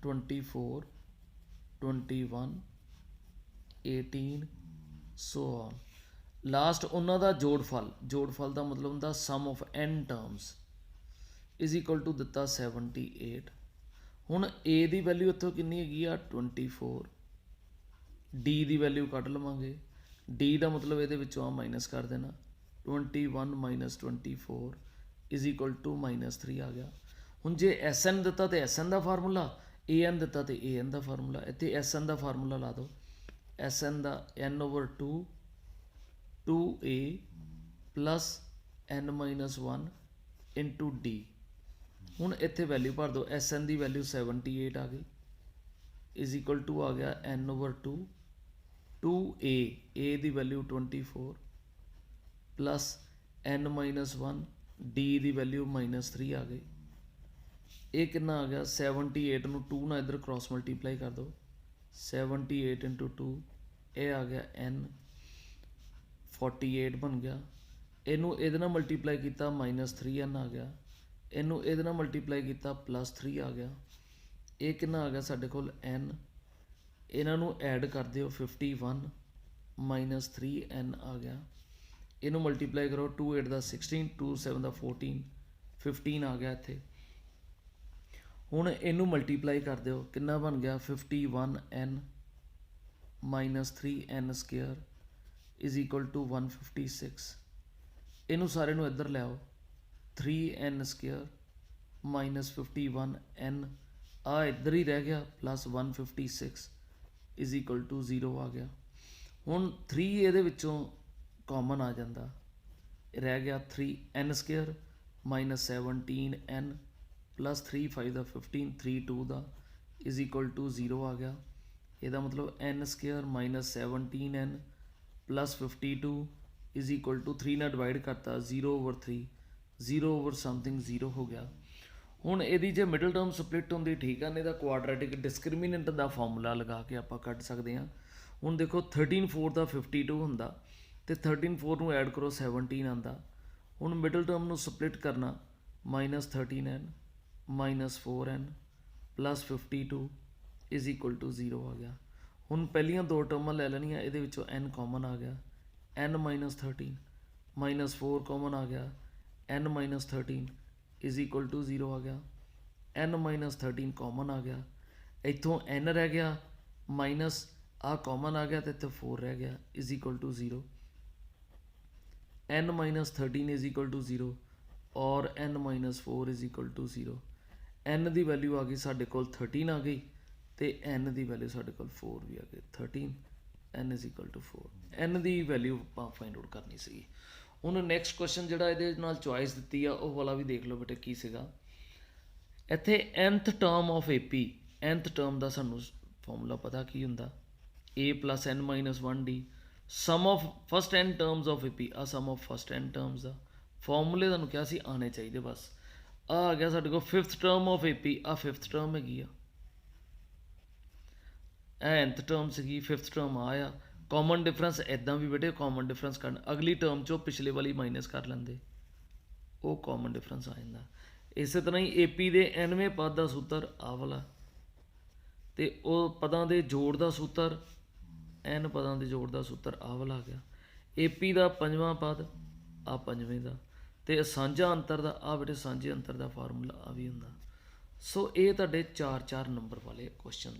24 21 18 ਸੋ ਔਨ। ਲਾਸਟ ਉਹਨਾਂ ਦਾ ਜੋੜਫਲ, ਜੋੜਫਲ ਦਾ ਮਤਲਬ ਹੁੰਦਾ sum of n terms is equal to ਦਿੱਤਾ 78। ਹੁਣ A ਦੀ ਵੈਲਿਊ ਇੱਥੋਂ ਕਿੰਨੀ ਹੈਗੀ ਆ 24, D ਦੀ ਵੈਲਿਊ ਕੱਢ ਲਵਾਂਗੇ। D ਦਾ ਮਤਲਬ ਇਹਦੇ ਵਿੱਚੋਂ ਆ ਮਾਈਨਸ ਕਰ ਦੇਣਾ, 21 - 24 ਇਜ਼ ਇਕੁਅਲ ਟੂ -3 ਆ ਗਿਆ। ਹੁਣ ਜੇ SN ਦਿੱਤਾ ਤੇ SN ਦਾ ਫਾਰਮੂਲਾ, AN ਦਿੱਤਾ ਤੇ AN ਦਾ ਫਾਰਮੂਲਾ। ਇੱਥੇ SN ਦਾ ਫਾਰਮੂਲਾ ਲਾ ਦਿਓ। SN ਦਾ n/2 2A + n-1 into D। ਹੁਣ ਇੱਥੇ ਵੈਲਿਊ ਭਰ ਦਿਓ। SN ਦੀ ਵੈਲਿਊ 78 ਆ ਗਈ ਇਜ਼ ਇਕੁਅਲ ਟੂ ਆ ਗਿਆ n/2 2A ਦੀ ਵੈਲਿਊ 24 + n-1 D ਦੀ ਵੈਲਿਊ -3 ਆ ਗਈ। ਇਹ ਕਿੰਨਾ ਆ ਗਿਆ 78 ਨੂੰ 2 ਨਾਲ ਇੱਧਰ ਕ੍ਰਾਸ ਮਲਟੀਪਲਾਈ ਕਰ ਦਿਓ। 78 × 2 ਇਹ ਆ ਗਿਆ n 48 ਬਣ ਗਿਆ। ਇਹਨੂੰ ਇਹਦੇ ਨਾਲ ਮਲਟੀਪਲਾਈ ਕੀਤਾ -3n ਆ ਗਿਆ। ਇਹਨੂੰ ਇਹਦੇ ਨਾਲ ਮਲਟੀਪਲਾਈ ਕੀਤਾ +3 ਆ ਗਿਆ। ਇਹ ਕਿੰਨਾ ਆ ਗਿਆ ਸਾਡੇ ਕੋਲ n। ਇਹਨਾਂ ਨੂੰ ਐਡ ਕਰ ਦਿਓ 51 - 3n ਆ ਗਿਆ। ਇਹਨੂੰ ਮਲਟੀਪਲਾਈ ਕਰੋ 2 8 ਦਾ 16 2 7 ਦਾ 14 15 ਆ ਗਿਆ ਇੱਥੇ। ਹੁਣ ਇਹਨੂੰ ਮਲਟੀਪਲਾਈ ਕਰ ਦਿਓ, ਕਿੰਨਾ ਬਣ ਗਿਆ 51n - 3n² is equal to 156। ਇਹਨੂੰ ਸਾਰੇ ਨੂੰ ਇੱਧਰ ਲਿਆਓ 3n² -51n ਆ ਇੱਧਰ ਹੀ ਰਹਿ ਗਿਆ +156 ਇਜ਼ ਇਕੁਅਲ ਟੂ 0 ਆ ਗਿਆ। ਹੁਣ 3 ਇਹਦੇ ਵਿੱਚੋਂ ਕਾਮਨ ਆ ਜਾਂਦਾ, ਰਹਿ ਗਿਆ 3n² -17n +3 5 ਦਾ 15 3 2 ਦਾ ਇਜ਼ ਇਕੁਅਲ ਟੂ 0 ਆ ਗਿਆ। ਇਹਦਾ ਮਤਲਬ n square minus 17n plus 52 is equal to 3 ਨਾਲ ਡਿਵਾਈਡ ਕਰਤਾ 0/3 0 ਸਮਥਿੰਗ 0 ਹੋ ਗਿਆ। ਹੁਣ ਇਹਦੀ ਜੇ ਮਿਡਲ ਟਰਮ ਸਪਲਿਟ ਹੁੰਦੀ ਠੀਕ ਆ, ਨਹੀਂ ਤਾਂ ਕੁਆਡਰੈਟਿਕ ਡਿਸਕ੍ਰਿਮੀਨੈਂਟ ਦਾ ਫਾਰਮੂਲਾ ਲਗਾ ਕੇ ਆਪਾਂ ਕੱਢ ਸਕਦੇ ਹਾਂ। ਹੁਣ ਦੇਖੋ 13/4 ਦਾ 52 ਹੁੰਦਾ ਤੇ 13/4 ਨੂੰ ਐਡ ਕਰੋ 17 ਆਉਂਦਾ। ਹੁਣ ਮਿਡਲ ਟਰਮ ਨੂੰ ਸਪਲਿਟ ਕਰਨਾ -13n -4n plus 52 is equal to 0 ਆ ਗਿਆ। ਹੁਣ ਪਹਿਲੀਆਂ ਦੋ ਟਰਮਾਂ ਲੈ ਲੈਣੀਆਂ, ਇਹਦੇ ਵਿੱਚੋਂ n ਕਾਮਨ ਆ ਗਿਆ, n -13 -4 ਕਾਮਨ ਆ ਗਿਆ, n -13 ਇਜ਼ ਇਕੁਅਲ ਟੂ 0 ਆ ਗਿਆ। n -13 ਕਾਮਨ ਆ ਗਿਆ, ਇੱਥੋਂ n ਰਹਿ ਗਿਆ ਮਾਈਨਸ ਆ ਕਾਮਨ ਆ ਗਿਆ ਤੇ ਇੱਥੇ 4 ਰਹਿ ਗਿਆ is equal to 0। n -13 is equal to 0 ਔਰ n -4 is equal to 0। n ਦੀ ਵੈਲਿਊ ਆ ਗਈ ਸਾਡੇ ਕੋਲ 13 ਆ ਗਈ ਤੇ n ਦੀ ਵੈਲਿਊ ਸਾਡੇ ਕੋਲ 4 ਵੀ ਆ ਗਈ 13 n is equal to 4। n ਦੀ ਵੈਲਿਊ ਆਪਾਂ ਫਾਈਂਡ ਆਊਟ ਕਰਨੀ ਸੀਗੀ। ਹੁਣ ਨੈਕਸਟ ਕੁਐਸਚਨ ਜਿਹੜਾ ਇਹਦੇ ਨਾਲ ਚੋਇਸ ਦਿੱਤੀ ਆ ਉਹ ਵਾਲਾ ਵੀ ਦੇਖ ਲਓ ਬੇਟੇ ਕੀ ਸੀਗਾ। ਇੱਥੇ nth term of AP, nth term ਦਾ ਸਾਨੂੰ ਫਾਰਮੂਲਾ ਪਤਾ ਕੀ ਹੁੰਦਾ, a plus n minus 1d sum of first n terms of AP, ਆ sum of first n terms ਦਾ ਫਾਰਮੂਲੇ ਤੁਹਾਨੂੰ ਕਿਹਾ ਸੀ ਆਉਣੇ ਚਾਹੀਦੇ ਬਸ। ਆ ਗਿਆ ਸਾਡੇ ਕੋਲ 5th ਟਰਮ ਆਫ AP, ਆ 5th ਟਰਮ ਹੈਗੀ ਆ, nth ਟਰਮ ਸੀਗੀ 5th ਟਰਮ ਆ। ਕਾਮਨ ਡਿਫਰੈਂਸ ਇੱਦਾਂ ਵੀ ਬੇਟੇ ਕਾਮਨ ਡਿਫਰੈਂਸ ਕਰਨ ਅਗਲੀ ਟਰਮ 'ਚੋਂ ਪਿਛਲੇ ਵਾਲੀ ਮਾਈਨਸ ਕਰ ਲੈਂਦੇ, ਉਹ ਕਾਮਨ ਡਿਫਰੈਂਸ ਆ ਜਾਂਦਾ। ਇਸੇ ਤਰ੍ਹਾਂ ਹੀ AP ਦੇ 9ਵੇਂ ਪਦ ਦਾ ਸੂਤਰ ਆ ਵਾਲਾ ਤੇ ਉਹ ਪਦਾਂ ਦੇ ਜੋੜ ਦਾ ਸੂਤਰ n ਪਦਾਂ ਦੇ ਜੋੜ ਦਾ ਸੂਤਰ ਆ ਵਾਲਾ ਆ ਗਿਆ। AP ਦਾ 5ਵਾਂ ਪਦ ਆ 5ਵੇਂ ਦਾ ਤੇ ਸਾਂਝਾ ਅੰਤਰ ਦਾ ਆ ਬੇਟੇ ਸਾਂਝੇ ਅੰਤਰ ਦਾ ਫਾਰਮੂਲਾ ਆ ਵੀ ਹੁੰਦਾ। ਸੋ ਇਹ ਤੁਹਾਡੇ 4 ਨੰਬਰ ਵਾਲੇ ਕੁਐਸਚਨ